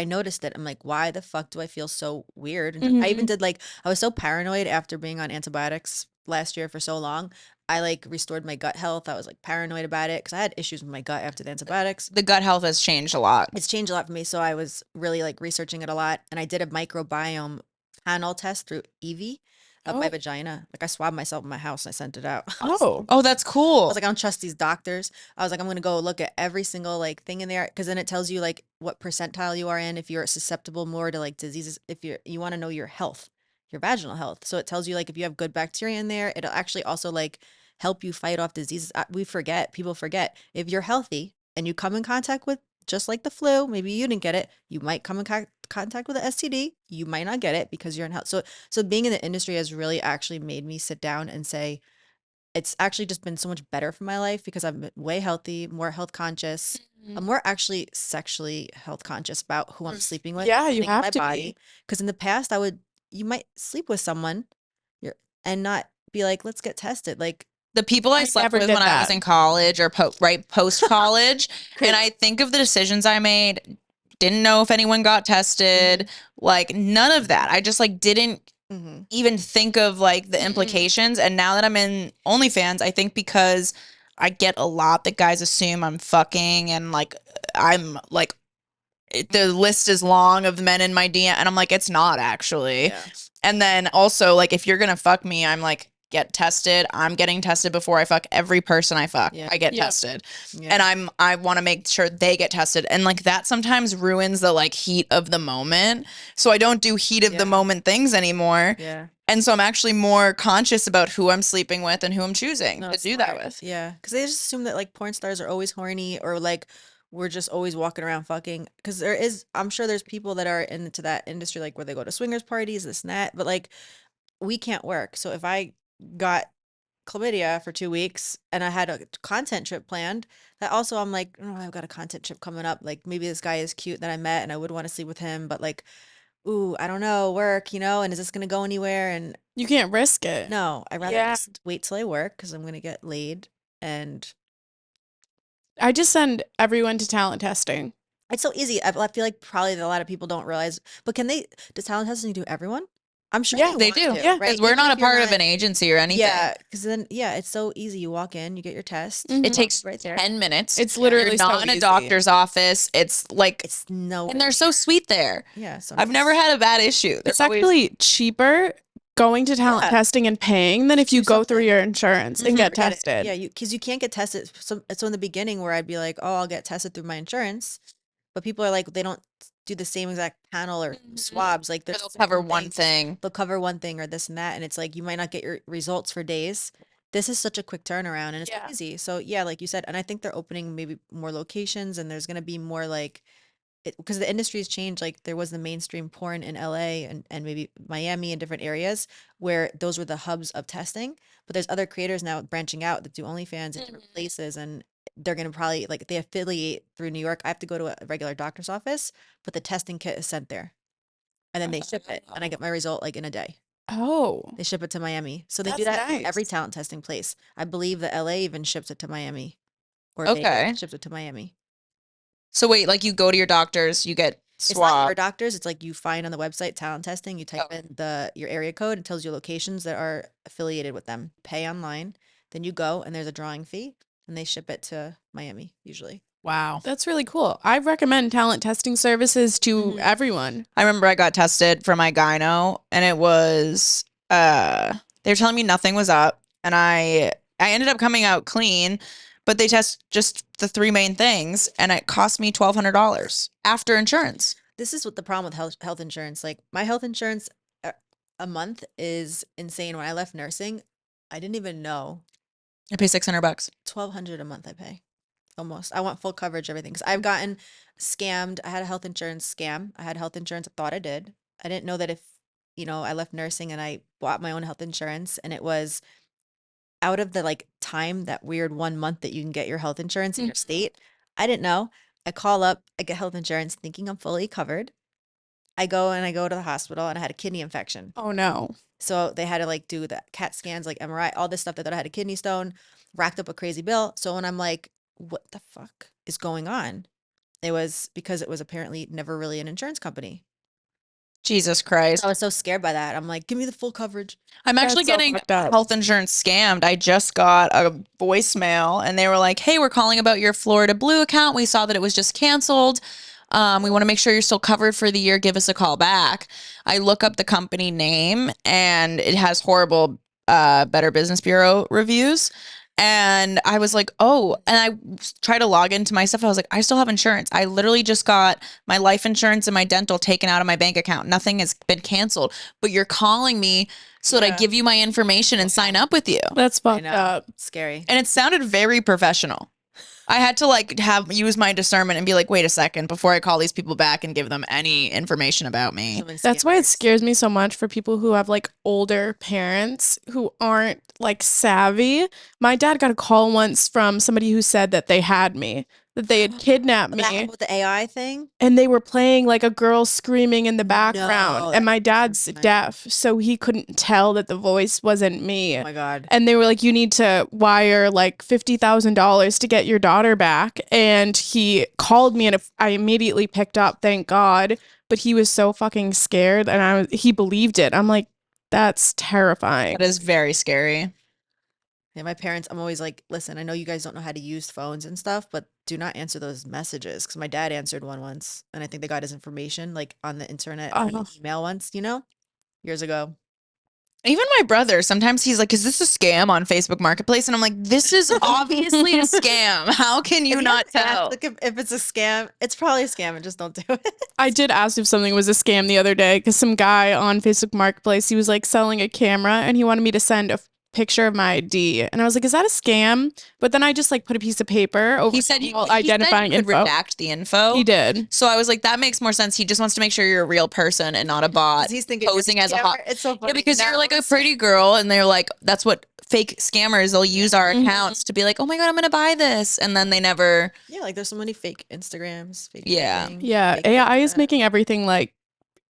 noticed it. I'm like, why the fuck do I feel so weird? And I even did like I was so paranoid after being on antibiotics last year for so long. I like restored my gut health. I was like paranoid about it because I had issues with my gut after the antibiotics. the gut health has changed a lot. It's changed a lot for me. So I was really like researching it a lot. And I did a microbiome panel test through Evie of my Oh. vagina. Like I swabbed myself in my house and I sent it out. Oh. Oh, that's I cool. was like, I don't trust these doctors. I was like, I'm gonna go look at every single like thing in there because then it tells you like what percentile you are in, if you're susceptible more to like diseases, if you want to know your health, your vaginal health. So it tells you like if you have good bacteria in there, it'll actually also like help you fight off diseases. People forget if you're healthy and you come in contact with just like the flu, maybe you didn't get it, you might come in contact with an STD, you might not get it because you're in health. So being in the industry has really actually made me sit down and say, it's actually just been so much better for my life because I'm way healthy, more health conscious. I'm more actually sexually health conscious about who I'm sleeping with. Yeah, you think have my to body. be. Because in the past, you might sleep with someone, and not be like, let's get tested. Like, The people I slept never with did when I was that. in college or post college, and I think of the decisions I made, didn't know if anyone got tested, like none of that. I just like didn't even think of like the implications. And now that I'm in OnlyFans, I think because I get a lot that guys assume I'm fucking, and like I'm like the list is long of men in my DM, and I'm like, it's not actually. Yeah. And then also like if you're gonna fuck me, I'm like, get tested. I'm getting tested before I fuck every person I fuck. Yeah. I get Yep. tested. Yeah. And I want to make sure they get tested. And like that sometimes ruins the like heat of the moment. So I don't do heat of Yeah. the moment things anymore. Yeah. And so I'm actually more conscious about who I'm sleeping with and who I'm choosing No, to it's do that smart. with. Yeah. Because they just assume that like porn stars are always horny or like we're just always walking around fucking. Because I'm sure there's people that are into that industry, like where they go to swingers parties, this and that. But like we can't work. So if I got chlamydia for 2 weeks and I had a content trip planned, that also I'm like, oh, I've got a content trip coming up. Like maybe this guy is cute that I met and I would want to sleep with him, but like, ooh, I don't know, work, and is this gonna go anywhere? And You can't risk it. no, I'd rather Yeah. just wait till I work because I'm gonna get laid. And I just send everyone to talent testing. it's so easy. I feel like probably a lot of people don't realize, but does talent testing do everyone? I'm sure Yeah, They want do. to, Yeah. right? Because we're Even not if a you're part of not- an agency or anything. Yeah, because then it's so easy. You walk in, you get your test. Mhm. It takes right there. 10 minutes. It's literally You're not so in a easy. doctor's office. It's like, It's no, and they're so sweet there. yeah. So I've never had a bad issue. It's They're always- actually cheaper going to talent Yeah. testing and paying than if you Do go through something. your insurance and get Forget it. tested. Yeah, because you can't get tested. So in the beginning where I'd be like, oh, I'll get tested through my insurance, but people are like, they don't do the same exact panel or swabs. Like they'll cover one thing. thing. They'll cover one thing or this and that, and it's like you might not get your results for days. this is such a quick turnaround and it's Yeah. crazy. So yeah, like you said, and I think they're opening maybe more locations and there's going to be more like because the industry's changed. Like there was the mainstream porn in LA and maybe Miami and different areas where those were the hubs of testing. But there's other creators now branching out that do OnlyFans in different places and they're going to probably like they affiliate through New York. I have to go to a regular doctor's office, but the testing kit is sent there and then they ship it and I get my result like in a day. Oh, They ship it to Miami. So they do That's that for every nice. talent testing place. I believe that LA even ships it to Miami or Okay. Vegas ships it to Miami. So wait, like you go to your doctors, you get It's not your swabbed. doctors. It's like you find on the website talent testing. You type in your area code. It tells you locations that are affiliated with them. Pay online. Then you go and there's a drawing fee and they ship it to Miami usually. Wow. that's really cool. I recommend talent testing services to everyone. I remember I got tested for my gyno and it was they were telling me nothing was up and I ended up coming out clean, but they test just the 3 main things and it cost me $1,200 after insurance. This is what the problem with health insurance. Like my health insurance a month is insane. When I left nursing, I didn't even know I pay $600. $1,200 a month I pay. Almost. I want full coverage, everything. Because I've gotten scammed. I had a health insurance scam. I had health insurance. I thought I did. I didn't know that if, I left nursing and I bought my own health insurance and it was out of the like time, that weird 1 month that you can get your health insurance in your state. I didn't know. I call up, I get health insurance thinking I'm fully covered. I go to the hospital and I had a kidney infection. Oh no. So they had to like do the CAT scans, like MRI, all this stuff. They thought I had a kidney stone, racked up a crazy bill. So when I'm like, what the fuck is going on? It was because it was apparently never really an insurance company. Jesus Christ. I was so scared by that. I'm like, give me the full coverage. I'm actually That's so getting fucked up. health insurance scammed. I just got a voicemail and they were like, hey, we're calling about your Florida Blue account. We saw that it was just canceled. We want to make sure you're still covered for the year. Give us a call back. I look up the company name and it has horrible Better Business Bureau reviews. And I was like, oh, and I tried to log into my stuff. I was like, I still have insurance. I literally just got my life insurance and my dental taken out of my bank account. Nothing has been canceled, but you're calling me so that I give you my information and sign up with you. That's I fucked know. up. Scary. And it sounded very professional. I had to like use my discernment and be like, wait a second, before I call these people back and give them any information about me. That's why it scammers. scares me so much for people who have like older parents who aren't like savvy. My dad got a call once from somebody who said that they had me, that they had kidnapped That happened me, with the AI thing. and they were playing like a girl screaming in the background. No, And my that's dad's terrifying. deaf, so he couldn't tell that the voice wasn't me. Oh my God. And they were like, you need to wire like $50,000 to get your daughter back. And he called me and I immediately picked up, thank God. But he was so fucking scared and he believed it. I'm like, that's terrifying. That is very scary. Yeah, my parents, I'm always like, listen, I know you guys don't know how to use phones and stuff, but do not answer those messages. Because my dad answered one once, and I think they got his information like on the internet, or Oh. email once, years ago. Even my brother, sometimes he's like, is this a scam on Facebook Marketplace? And I'm like, this is obviously a scam. How can you If not have to ask, tell? like, if it's a scam, it's probably a scam, and just don't do it. I did ask if something was a scam the other day because some guy on Facebook Marketplace, he was like selling a camera and he wanted me to send a picture of my ID. And I was like, is that a scam? But then I just like put a piece of paper over He said all identifying he could info. redact the info. He did. So I was like, that makes more sense. He just wants to make sure you're a real person and not a bot. He's thinking posing as a scammer. hot. It's so funny. Yeah, because you're Now like a it's- pretty girl, and they're like, that's what fake scammers. They'll use our accounts to be like, oh my god, I'm gonna buy this, and then they never. Yeah, like there's so many fake Instagrams. Fake Yeah. everything, Yeah, fake AI is Snapchat. making everything like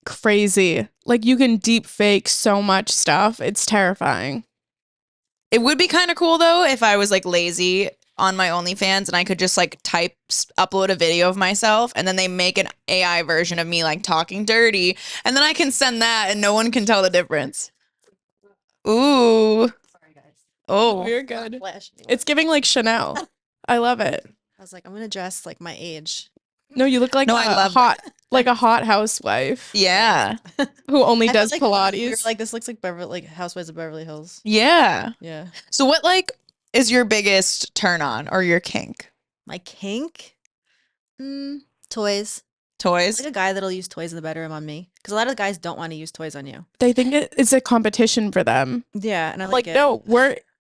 crazy. Like you can deep fake so much stuff. It's terrifying. It would be kind of cool though if I was like lazy on my OnlyFans and I could just like upload a video of myself and then they make an AI version of me like talking dirty and then I can send that and no one can tell the difference. Ooh. Sorry, guys. Oh, Oh. you're good. Flash. It's giving like Chanel. I love it. I was like, I'm gonna dress like my age. No, you look like No, a I love hot, like a hot housewife Yeah. who only I felt does like Pilates. We were like, this looks like Housewives of Beverly Hills. Yeah. Yeah. So what like is your biggest turn on or your kink? My kink? Toys. Toys? Like a guy that'll use toys in the bedroom on me. Because a lot of guys don't want to use toys on you. They think it's a competition for them. Yeah, and I Like, like it. no,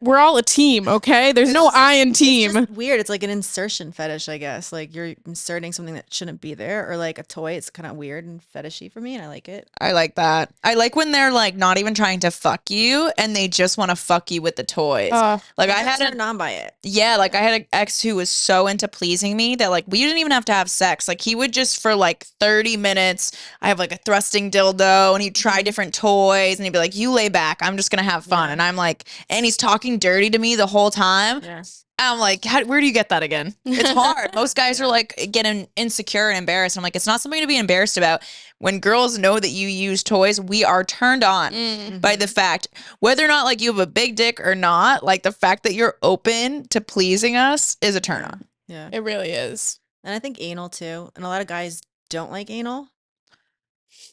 we're all a team, okay? There's no I in team. It's just weird. It's like an insertion fetish, I guess. Like you're inserting something that shouldn't be there, or like a toy. It's kind of weird and fetishy for me, and I like it. I like that. I like when they're like not even trying to fuck you and they just want to fuck you with the toys. Like I had turned on by it. Yeah, like I had an ex who was so into pleasing me that like we didn't even have to have sex. Like he would just for like 30 minutes, I have like a thrusting dildo and he'd try different toys and he'd be like, you lay back, I'm just gonna have fun. Yeah. And I'm like, and he's talking dirty to me the whole time. Yeah. I'm like, where do you get that again? It's hard. Most guys are like getting insecure and embarrassed. I'm like, it's not something to be embarrassed about. When girls know that you use toys, we are turned on by the fact, whether or not like you have a big dick or not, like the fact that you're open to pleasing us is a turn on. Yeah. It really is. And I think anal too. And a lot of guys don't like anal.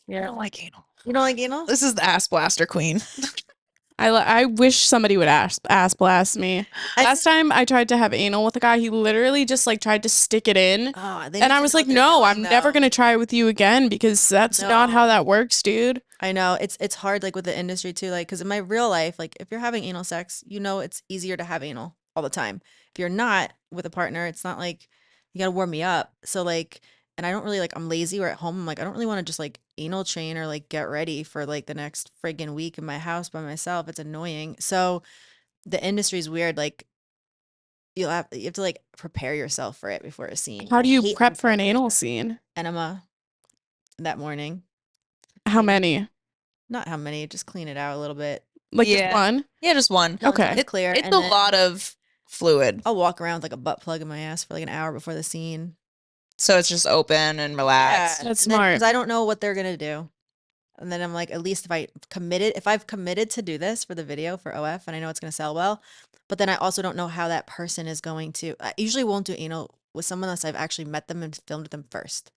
I don't like anal. You don't like anal? This is the ass blaster queen. I wish somebody would ass blast me. Last time I tried to have anal with a guy, he literally just like tried to stick it in. Oh, And I was like, no, I'm never going to try it with you again because that's not how that works, dude. I know it's hard like with the industry too, like because in my real life, like if you're having anal sex, you know it's easier to have anal all the time. If you're not with a partner, it's not like you gotta warm me up. So like, and I don't really like I'm lazy or at home. I'm like I don't really want to just like anal train or like get ready for like the next friggin' week in my house by myself. It's annoying. So the industry is weird. Like you have to like prepare yourself for it before a scene. How do I you hate prep for an preparing anal myself. scene? Enema that morning. How many? Not how many, just clean it out a little bit. Like Yeah. just one? Yeah, just one. Okay. It's clear. It's and a then lot of fluid. I'll walk around with like a butt plug in my ass for like an hour before the scene. So it's just open and relaxed. That's and then- smart. 'cause I don't know what they're gonna do. And then I'm like, at least if I've committed to do this for the video for OF and I know it's gonna sell well, but then I also don't know how that person is going to. I usually won't do anal with someone unless I've actually met them and filmed with them first.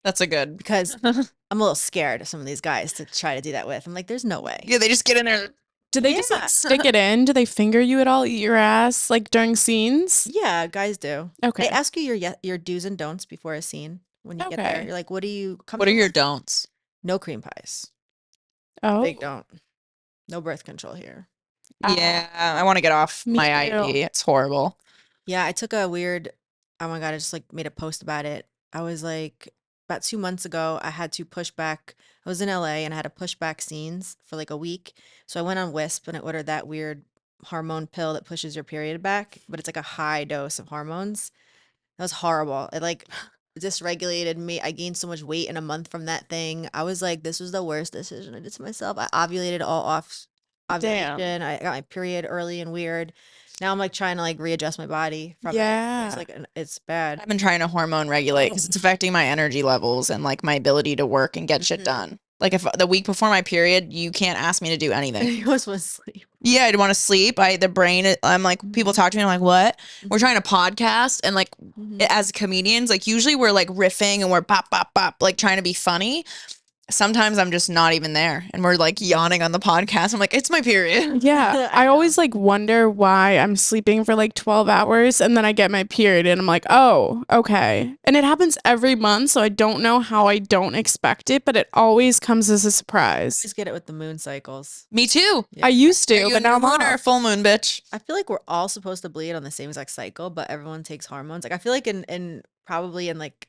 That's a good. Because I'm a little scared of some of these guys to try to do that with. I'm like, there's no way. Yeah, they just get in there. Do they just Yeah. like stick it in? Do they finger you at all? Eat your ass like during scenes? Yeah, guys do. Okay. They ask you your do's and don'ts before a scene when you get there. Okay. You're like, what do you come? What are your don'ts? No cream pies. Oh. Big don't. No birth control here. Yeah, I want to get off me my too. ID. It's horrible. Yeah, I took a weird. Oh my god! I just like made a post about it. I was like, about 2 months ago, I had to push back. I was in LA and I had to push back scenes for like a week. So I went on Wisp and I ordered that weird hormone pill that pushes your period back, but it's like a high dose of hormones. That was horrible. It like dysregulated me. I gained so much weight in a month from that thing. I was like, this was the worst decision I did to myself. I ovulated all off ovulation. I got my period early and weird. Now I'm like trying to like readjust my body from it. Yeah. It's like it's bad. I've been trying to hormone regulate because it's affecting my energy levels and like my ability to work and get shit Mhm. done. Like if the week before my period, you can't ask me to do anything. You always want to sleep. Yeah, I'd want to sleep. I'm like, people talk to me, I'm like, what? We're trying to podcast and like as comedians, like usually we're like riffing and we're pop, pop, pop, like trying to be funny. Sometimes I'm just not even there and we're like yawning on the podcast. I'm like, it's my period. Yeah. I always like wonder why I'm sleeping for like 12 hours and then I get my period and I'm like, oh, okay. And it happens every month. So I don't know how I don't expect it, but it always comes as a surprise. Just get it with the moon cycles. Me too. Yeah. I used Are to, you but a now new I'm moon or a off. full moon, bitch? I feel like we're all supposed to bleed on the same exact cycle, but everyone takes hormones. Like I feel like in probably in like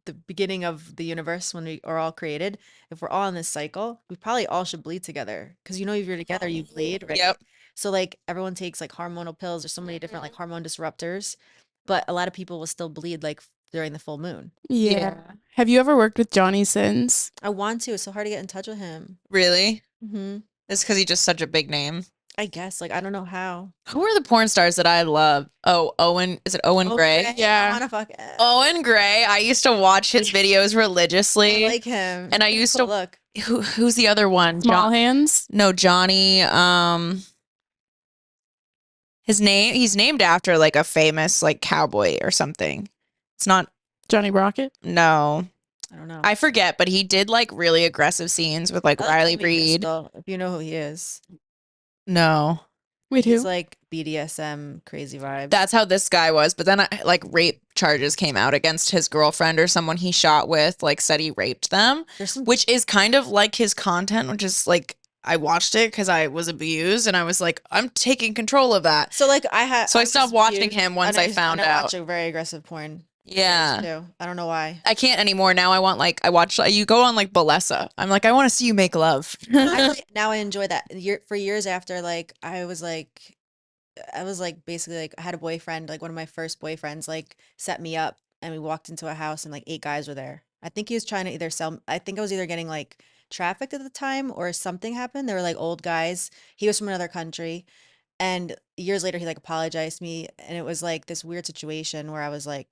the beginning of the universe when we are all created, if we're all in this cycle, we probably all should bleed together. Because you know if you're together, you bleed, right? Yep. So like everyone takes like hormonal pills. There's so many different like hormone disruptors, but a lot of people will still bleed like during the full moon. Yeah. Have you ever worked with Johnny Sins? I want to. It's so hard to get in touch with him. Really? Hmm It's because he's just such a big name. I guess like I don't know how. Who are the porn stars that I love? Oh, Owen. Is it Owen Gray? Yeah. I want to fuck. Owen Gray. I used to watch his videos religiously. I like him. And I used to- look. Who's the other one? Small hands? No, Johnny. His name. He's named after like a famous like cowboy or something. It's not. Johnny Brockett? No, I don't know. I forget. But he did like really aggressive scenes with like I like Riley Tommy Reed. Crystal, if you know who he is. No, Wait, who? He's like BDSM crazy vibes. that's how this guy was. But then I like raped charges came out against his girlfriend or someone he shot with, like said he raped them, There's some which is kind of like his content, which is like, I watched it because I was abused and I was like, I'm taking control of that. So like I stopped watching him once I found out. watch a very aggressive porn. Yeah. Too. I don't know why. I can't anymore. Now I want like, you go on like Balesa. I'm like, I want to see you make love. Actually, now I enjoy that. For years after, like I was like basically like I had a boyfriend, like one of my first boyfriends, like set me up, and we walked into a house and like 8 guys were there. I think he was trying to either sell. I think I was either getting like trafficked at the time or something happened. They were like old guys. He was from another country, and years later he like apologized to me, and it was like this weird situation where I was like,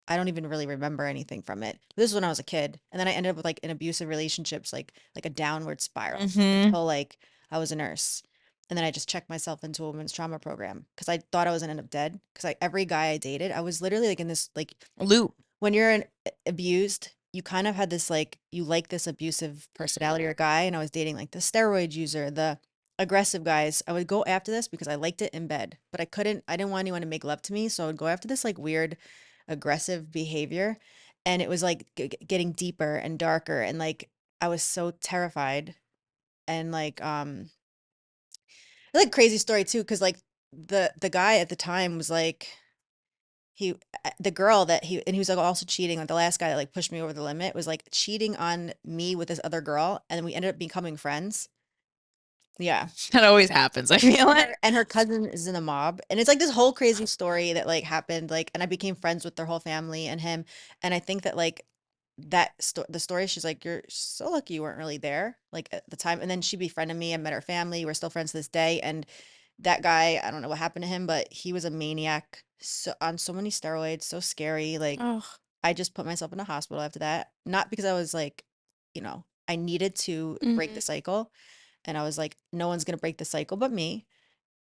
I don't even really remember anything from it. This is when I was a kid, and then I ended up with like in abusive relationships, like a downward spiral until like I was a nurse. And then I just checked myself into a women's trauma program because I thought I was gonna end up dead. Because like every guy I dated, I was literally like in this like Loop. when you're abused, you kind of had this like you like this abusive personality or guy, and I was dating like the steroid user, the aggressive guys. I would go after this because I liked it in bed, but I couldn't. I didn't want anyone to make love to me, so I would go after this like weird, aggressive behavior, and it was like getting deeper and darker, and like I was so terrified, and like crazy story too, because like the guy at the time was like the girl that he was like also cheating. Like the last guy that like pushed me over the limit was like cheating on me with this other girl, and then we ended up becoming friends. Yeah, That always happens. I feel like. and her cousin is in the mob, and it's like this whole crazy story that like happened. Like, and I became friends with their whole family and him, and I think that like the story, she's like, you're so lucky you weren't really there like at the time, and then she befriended me. I met her family, we're still friends to this day. And that guy, I don't know what happened to him, but he was a maniac, so on so many steroids, so scary. Like Oh, I just put myself in a hospital after that, not because I was like, I needed to break the cycle, and I was like, no one's gonna break the cycle but me,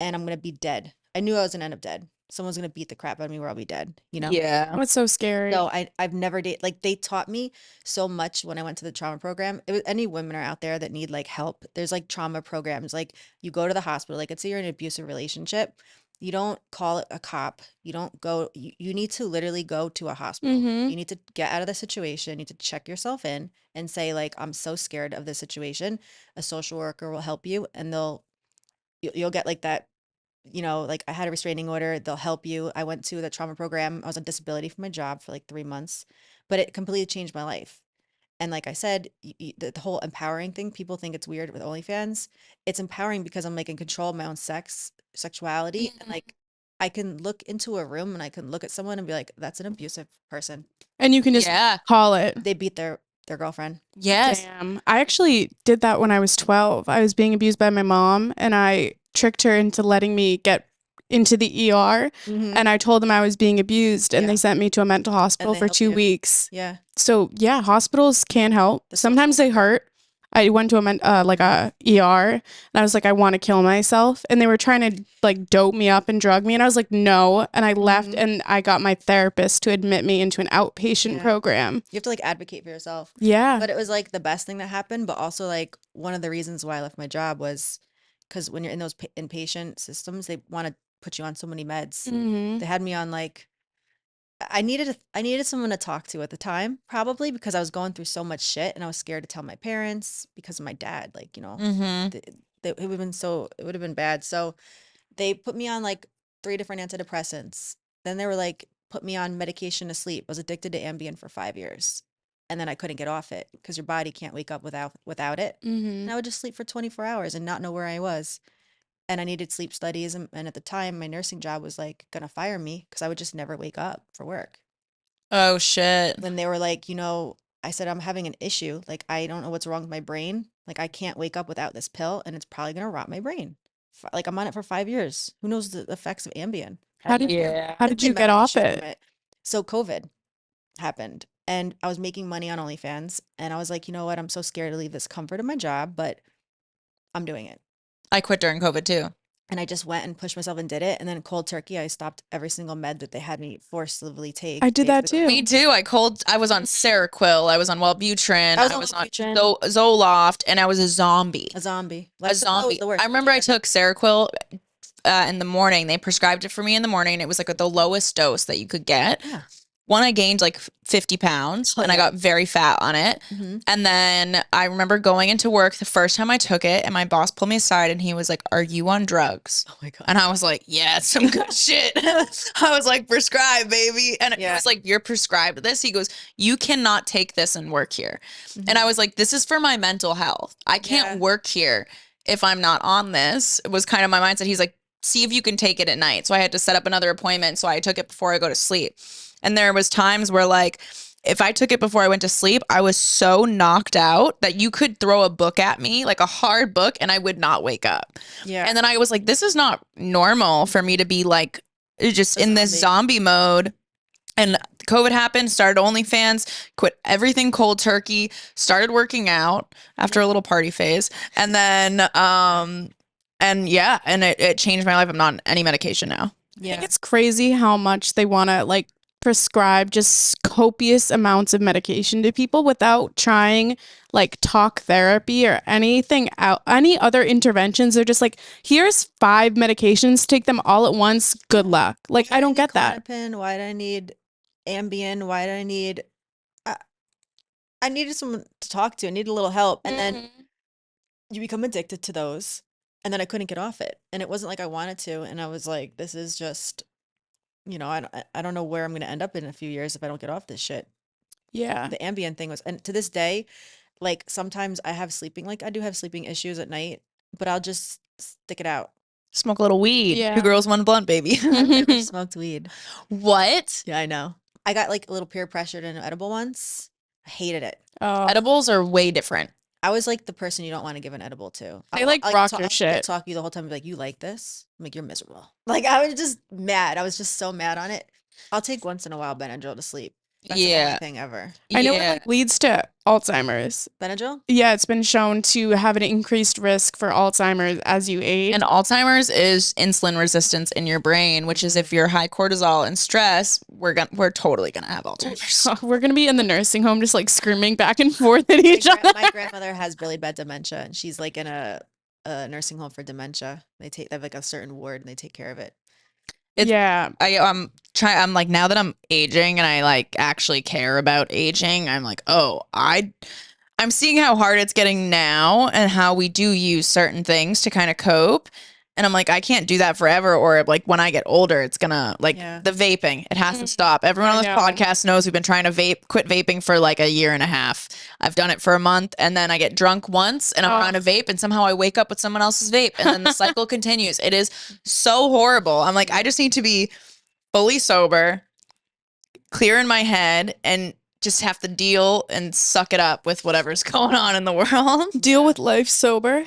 and I'm gonna be dead. I knew I was gonna end up dead. Someone's gonna beat the crap out of me where I'll be dead, Yeah. that's so scary. So I've never dated, like they taught me so much when I went to the trauma program. It was, any women are out there that need like help, there's like trauma programs. Like you go to the hospital, like let's say you're in an abusive relationship, you don't call a cop, you don't go, you need to literally go to a hospital. Mhm. You need to get out of the situation, you need to check yourself in and say like, I'm so scared of this situation. A social worker will help you, and you'll get like that, like I had a restraining order, they'll help you. I went to the trauma program. I was on disability for my job for like 3 months, but it completely changed my life. And like I said, the whole empowering thing, people think it's weird with OnlyFans. It's empowering because I'm like in control of my own sexuality. And like I can look into a room and I can look at someone and be like, that's an abusive person. And you can just Yeah. call it. They beat their girlfriend. Yes. Damn. I actually did that when I was 12. I was being abused by my mom, and I tricked her into letting me get into the ER, and I told them I was being abused, and Yeah. they sent me to a mental hospital they for help 2 you. weeks. Yeah. So yeah, hospitals can help. The Sometimes they hurt. I went to like a ER, and I was like, I want to kill myself, and they were trying to like dope me up and drug me, and I was like, no, and I left, and I got my therapist to admit me into an outpatient Yeah. program. You have to like advocate for yourself. Yeah. But it was like the best thing that happened, but also like one of the reasons why I left my job was because when you're in those inpatient systems, they want to put you on so many meds. Mhm. They had me on like I needed someone to talk to at the time, probably because I was going through so much shit and I was scared to tell my parents because of my dad. Like, Mm-hmm. it would have been bad. So they put me on like 3 different antidepressants. Then they were like, put me on medication to sleep. I was addicted to Ambien for 5 years. And then I couldn't get off it because your body can't wake up without it. And I would just sleep for 24 hours and not know where I was. And I needed sleep studies. And at the time, my nursing job was like going to fire me because I would just never wake up for work. Oh shit. When they were like, I said, I'm having an issue. Like, I don't know what's wrong with my brain. Like, I can't wake up without this pill, and it's probably going to rot my brain. Like, I'm on it for 5 years. Who knows the effects of Ambien? How did Yeah. how did you get off Medication from it? So COVID happened, and I was making money on OnlyFans, and I was like, you know what? I'm so scared to leave this comfort of my job, but I'm doing it. I quit during COVID too. And I just went and pushed myself and did it. And then cold turkey, I stopped every single med that they had me forcibly take. I did that basically. too. Me too. I was on Seroquel. I was on Wellbutrin. I was I on was on Wellbutrin. Zoloft, and I was a zombie. A zombie. A zombie. Was the worst. I remember I took Seroquel in the morning. They prescribed it for me in the morning. It was like at the lowest dose that you could get. Yeah. one, I gained like 50 pounds and I got very fat on it. And then I remember going into work the first time I took it and my boss pulled me aside and he was like, "Are you on drugs?" Oh my God. And I was like, "Yeah, it's some good shit." I was like, "Prescribed, baby." And it was like, "You're prescribed this?" He goes, "You cannot take this and work here." And I was like, "This is for my mental health. I can't work here if I'm not on this." It was kind of my mindset. He's like, "See if you can take it at night." So I had to set up another appointment. So I took it before I go to sleep. And there was times where like, if I took it before I went to sleep, I was so knocked out that you could throw a book at me, like a hard book, and I would not wake up. Yeah. And then I was like, this is not normal for me to be like just in this zombie mode. And COVID happened, started OnlyFans, quit everything cold turkey, started working out after a little party phase. And then, and it changed my life. I'm not on any medication now. I think it's crazy how much they want to like prescribe just copious amounts of medication to people without trying like talk therapy or anything out, any other interventions. They're just like, here's 5 medications, take them all at once. Good luck. Like, I don't get that. Why do I need Ambien? Why do I need, I needed someone to talk to. I needed a little help. And then you become addicted to those. And then I couldn't get off it. And it wasn't like I wanted to. And I was like, this is just, you know, I don't know where I'm going to end up in a few years if I don't get off this shit. Yeah. The Ambien thing was, and to this day, like sometimes I have sleeping, like I do have sleeping issues at night, but I'll just stick it out. Smoke a little weed. Yeah. 2 girls, 1 blunt, baby. I've never smoked weed. What? Yeah, I know. I got like a little peer pressured in an edible once. I hated it. Oh. Edibles are way different. I was like the person you don't want to give an edible to. They like rock your shit. Talk you the whole time, like, you like this? I'm like, you're miserable. Like, I was just mad. I was just so mad on it. I'll take once in a while Benadryl to sleep. That's the only thing ever. I know it like leads to Alzheimer's. Benadryl? Yeah, it's been shown to have an increased risk for Alzheimer's as you age. And Alzheimer's is insulin resistance in your brain, which is if you're high cortisol and stress, we're totally gonna have Alzheimer's. We're gonna be in the nursing home just like screaming back and forth at each other. My grandmother has really bad dementia, and she's like in a nursing home for dementia. They have like a certain ward, and they take care of it. I'm like, now that I'm aging and I like actually care about aging, I'm like, I'm seeing how hard it's getting now and how we do use certain things to kind of cope. And I'm like, I can't do that forever. Or like when I get older, it's gonna like the vaping. It has to stop. Everyone on this podcast knows we've been trying to quit vaping for like a year and a half. I've done it for a month and then I get drunk once and I'm trying to vape and somehow I wake up with someone else's vape and then the cycle continues. It is so horrible. I'm like, I just need to be fully sober, clear in my head, and just have to deal and suck it up with whatever's going on in the world. Deal with life sober.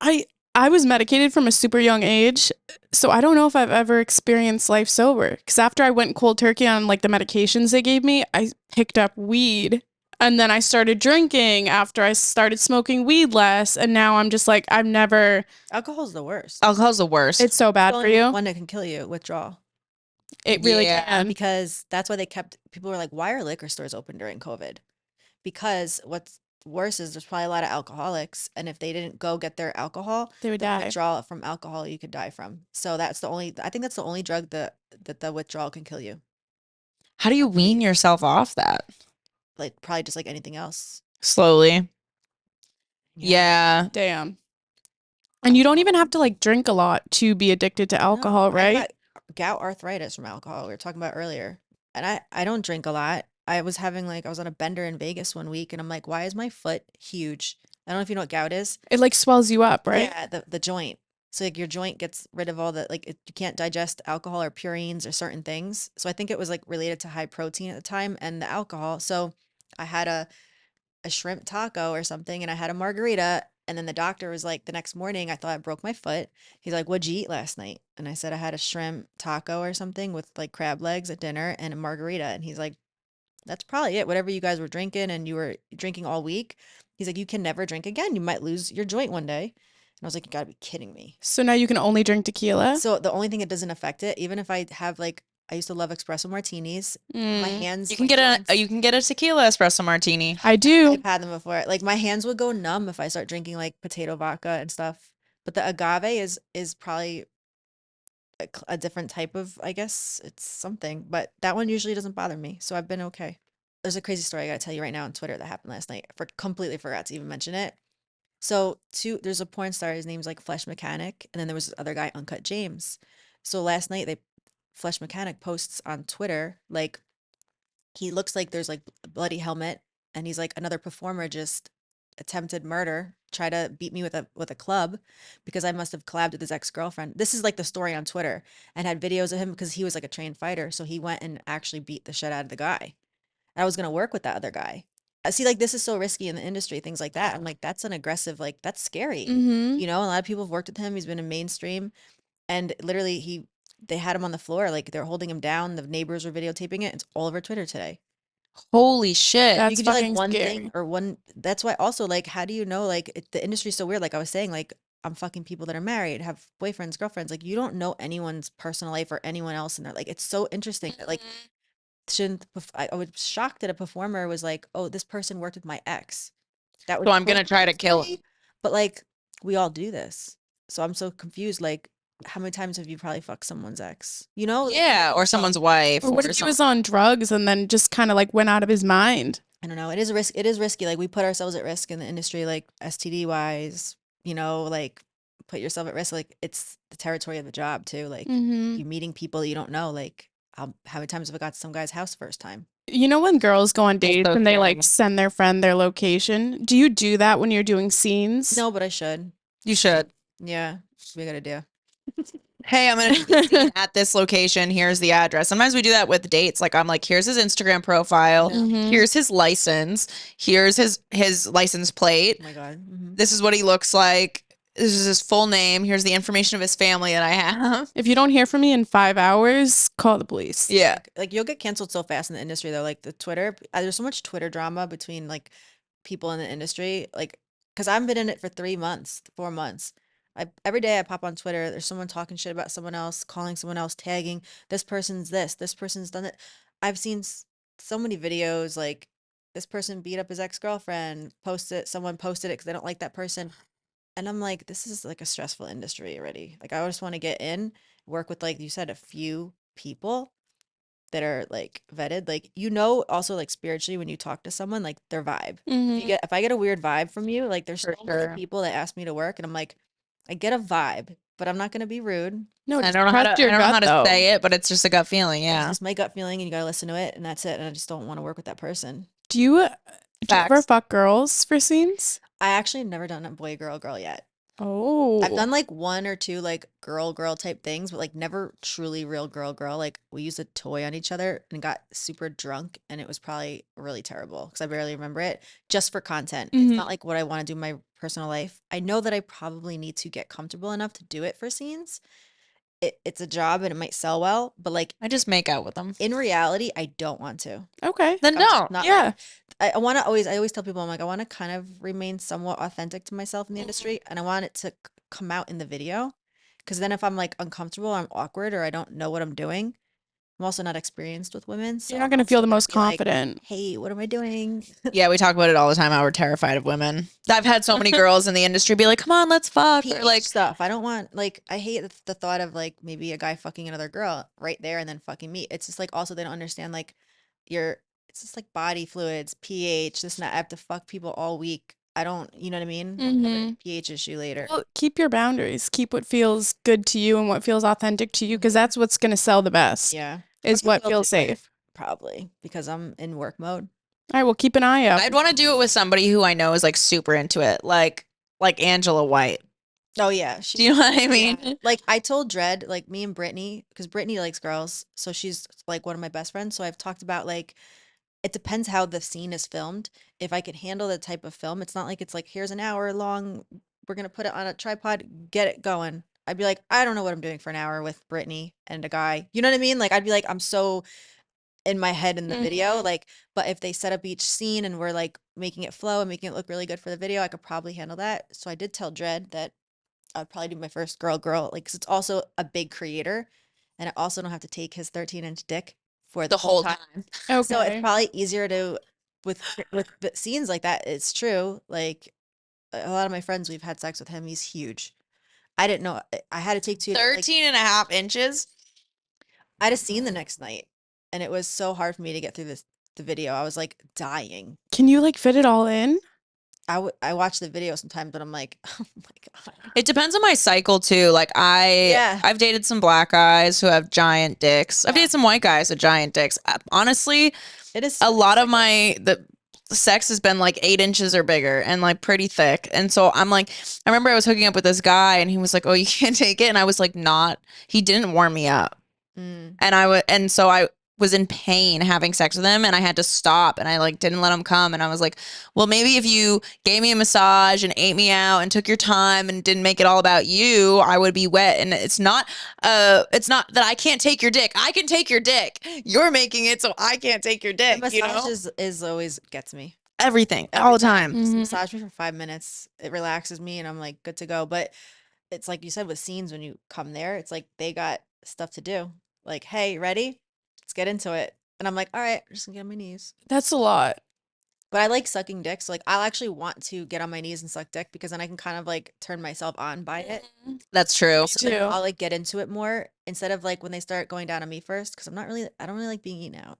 I was medicated from a super young age, so I don't know if I've ever experienced life sober. Because after I went cold turkey on like the medications they gave me, I picked up weed. And then I started drinking after I started smoking weed less. And now I'm just like, I've never... Alcohol's the worst. Alcohol's the worst. It's so bad for you. One that can kill you, withdrawal. It really can. Because that's why people were like, why are liquor stores open during COVID? Because what's worse is there's probably a lot of alcoholics, and if they didn't go get their alcohol, they would die. Withdrawal from alcohol you could die from. So I think that's the only drug that the withdrawal can kill you. How do you wean yourself off that? Like probably just like anything else. Slowly. Yeah. Damn. And you don't even have to like drink a lot to be addicted to alcohol, right? I got gout arthritis from alcohol we were talking about earlier. And I don't drink a lot. I was on a bender in Vegas one week and I'm like, why is my foot huge? I don't know if you know what gout is. It like swells you up, right? Yeah, the joint. So like your joint gets rid of all the, like you can't digest alcohol or purines or certain things. So I think it was like related to high protein at the time and the alcohol. So I had a shrimp taco or something and I had a margarita. And then the doctor was like, the next morning, I thought I broke my foot. He's like, what'd you eat last night? And I said, I had a shrimp taco or something with like crab legs at dinner and a margarita. And he's like, that's probably it. Whatever you guys were drinking and you were drinking all week. He's like, you can never drink again. You might lose your joint one day. And I was like, you gotta be kidding me. So now you can only drink tequila? So the only thing that doesn't affect it, even if I have like, I used to love espresso martinis. My hands. You can get a tequila espresso martini. I do. I've had them before. Like my hands would go numb if I start drinking like potato vodka and stuff. But the agave is probably a different type of, I guess it's something, but that one usually doesn't bother me. So I've been okay. There's a crazy story I gotta tell you right now on Twitter that happened last night. Completely forgot to even mention it. So there's a porn star, his name's like Flesh Mechanic, and then there was this other guy, Uncut James. So last night Flesh Mechanic posts on Twitter, like he looks like there's like a bloody helmet, and he's like, another performer just attempted murder, try to beat me with a club because I must have collabed with his ex-girlfriend. This is like the story on Twitter, and had videos of him because he was like a trained fighter. So he went and actually beat the shit out of the guy. And I was gonna work with that other guy. I see, like, this is so risky in the industry, things like that. I'm like, that's an aggressive, like, that's scary. Mm-hmm. You know, a lot of people have worked with him. He's been in mainstream, and literally they had him on the floor, like they're holding him down. The neighbors were videotaping it. It's all over Twitter today. Holy shit. That's You could do like fucking one scary. thing or one. That's why also, like, how do you know, like, the industry's so weird. Like I was saying, like, I'm fucking people that are married, have boyfriends, girlfriends. Like, you don't know anyone's personal life or anyone else in there. Like, it's so interesting that, like, I was shocked that a performer was like, oh, this person worked with my ex. That was So I'm gonna try to kill him. but like, we all do this. So I'm so confused. Like, how many times have you probably fucked someone's ex? You know? Yeah, or someone's wife. Or what or if he something. was on drugs and then just kind of like went out of his mind? I don't know. It is a risk. It is risky. Like, we put ourselves at risk in the industry, like STD wise, you know, like put yourself at risk. Like, it's the territory of the job too. Like, Mm-hmm. you're meeting people that you don't know. Like, how many times have I got to some guy's house first time? You know when girls go on dates so and they like scary. send their friend their location? Do you do that when you're doing scenes? No, but I should. You should. Yeah, we gotta do. Hey, I'm gonna be at this location. Here's the address. Sometimes we do that with dates. Like, I'm like, here's his Instagram profile. Mhm. Here's his license. Here's his license plate. Oh my god. Mhm. This is what he looks like. This is his full name. Here's the information of his family that I have. If you don't hear from me in 5 hours, call the police. Yeah. Like, you'll get canceled so fast in the industry though. Like, the Twitter, there's so much Twitter drama between like people in the industry. Like, because I've been in it for 3 months, 4 months. Every day I pop on Twitter, there's someone talking shit about someone else, calling someone else, tagging this person's this person's done it. I've seen so many videos, like, this person beat up his ex-girlfriend, someone posted it because they don't like that person. And I'm like, this is like a stressful industry already. Like, I just want to get in, work with, like you said, a few people that are like vetted. Like, you know, also like spiritually when you talk to someone, like their vibe. Mhm. If I get a weird vibe from you, like, there's For so many sure. people that ask me to work, and I'm like, I get a vibe, but I'm not gonna be rude. No, I just don't know how trust to. your I don't know how gut, to though. say it, but it's just a gut feeling. It's Yeah. just my gut feeling, and you gotta listen to it, and that's it. And I just don't want to work with that person. Do you ever Facts. fuck girls for scenes? I actually have never done a boy, girl yet. Oh. I've done like one or two like girl type things, but like never truly real girl. Like, we used a toy on each other and got super drunk, and it was probably really terrible because I barely remember it, just for content. Mhm. It's not like what I want to do in my personal life. I know that I probably need to get comfortable enough to do it for scenes. It's a job and it might sell well, but like, I just make out with them. in reality, I don't want to. Okay. Then I'm just don't. not Yeah. ready. I want to I always tell people, I'm like, I want to kind of remain somewhat authentic to myself in the industry, and I want it to come out in the video, because then if I'm like uncomfortable, I'm awkward, or I don't know what I'm doing, I'm also not experienced with women, so You're not I'm going to feel also the gonna most be like, confident. hey, what am I doing? Yeah, we talk about it all the time. How we're terrified of women. I've had so many girls in the industry be like, "Come on, let's fuck." Or PH like, stuff. I don't want, like, I hate the thought of like maybe a guy fucking another girl right there and then fucking me. It's just like, also they don't understand, like, it's just like body fluids, pH, this and that. I have to fuck people all week. I don't, you know what I mean? Have a Mhm. pH issue later. Well, keep your boundaries. Keep what feels good to you and what feels authentic to you, because that's what's going to sell the best. Yeah. Is I what will feels do it, safe. probably, because I'm in work mode. All right, well, keep an eye out. I'd want to do it with somebody who I know is like super into it, like Angela White. Oh yeah. Do you know what I mean? Yeah. Like, I told Dredd, like, me and Brittany, because Brittany likes girls, so she's like one of my best friends. So I've talked about, like, it depends how the scene is filmed. If I could handle the type of film, it's not like it's like, here's an hour long, we're gonna put it on a tripod, get it going. I'd be like, I don't know what I'm doing for an hour with Brittany and a guy. You know what I mean? Like, I'd be like, I'm so in my head in the video. Like, but if they set up each scene and we're like making it flow and making it look really good for the video, I could probably handle that. So I did tell Dredd that I'd probably do my first girl, like, 'cause it's also a big creator, and I also don't have to take his 13-inch dick for The whole time. Okay. So it's probably easier to, with scenes like that. It's true. Like, a lot of my friends, we've had sex with him. He's huge. I didn't know. I had to take 13 and a half inches. I had a scene the next night, and it was so hard for me to get through the video. I was like dying. Can you like fit it all in? I watch the video sometimes, but I'm like, oh my God. It depends on my cycle too. Like I've dated some black guys who have giant dicks. I've dated some white guys with giant dicks. Honestly, It is a lot of the sex has been like 8 inches or bigger and like pretty thick. And so I'm like, I remember I was hooking up with this guy and he was like, oh, you can't take it. And I was like, he didn't warm me up. And so I was in pain having sex with him and I had to stop and I like didn't let him come. And I was like, well, maybe if you gave me a massage and ate me out and took your time and didn't make it all about you, I would be wet. And it's not that I can't take your dick. I can take your dick. You're making it so I can't take your dick. Massage you know? is always gets me. Everything all the time. Just massage me for 5 minutes. It relaxes me and I'm like good to go. But it's like you said with scenes, when you come there, it's like they got stuff to do. Like, hey, ready? Let's get into it. And I'm like, all right, I'm just gonna get on my knees. That's a lot. But I like sucking dick. So like I'll actually want to get on my knees and suck dick because then I can kind of like turn myself on by it. That's true. So then too. I'll like get into it more instead of like when they start going down on me first, because I don't really like being eaten out.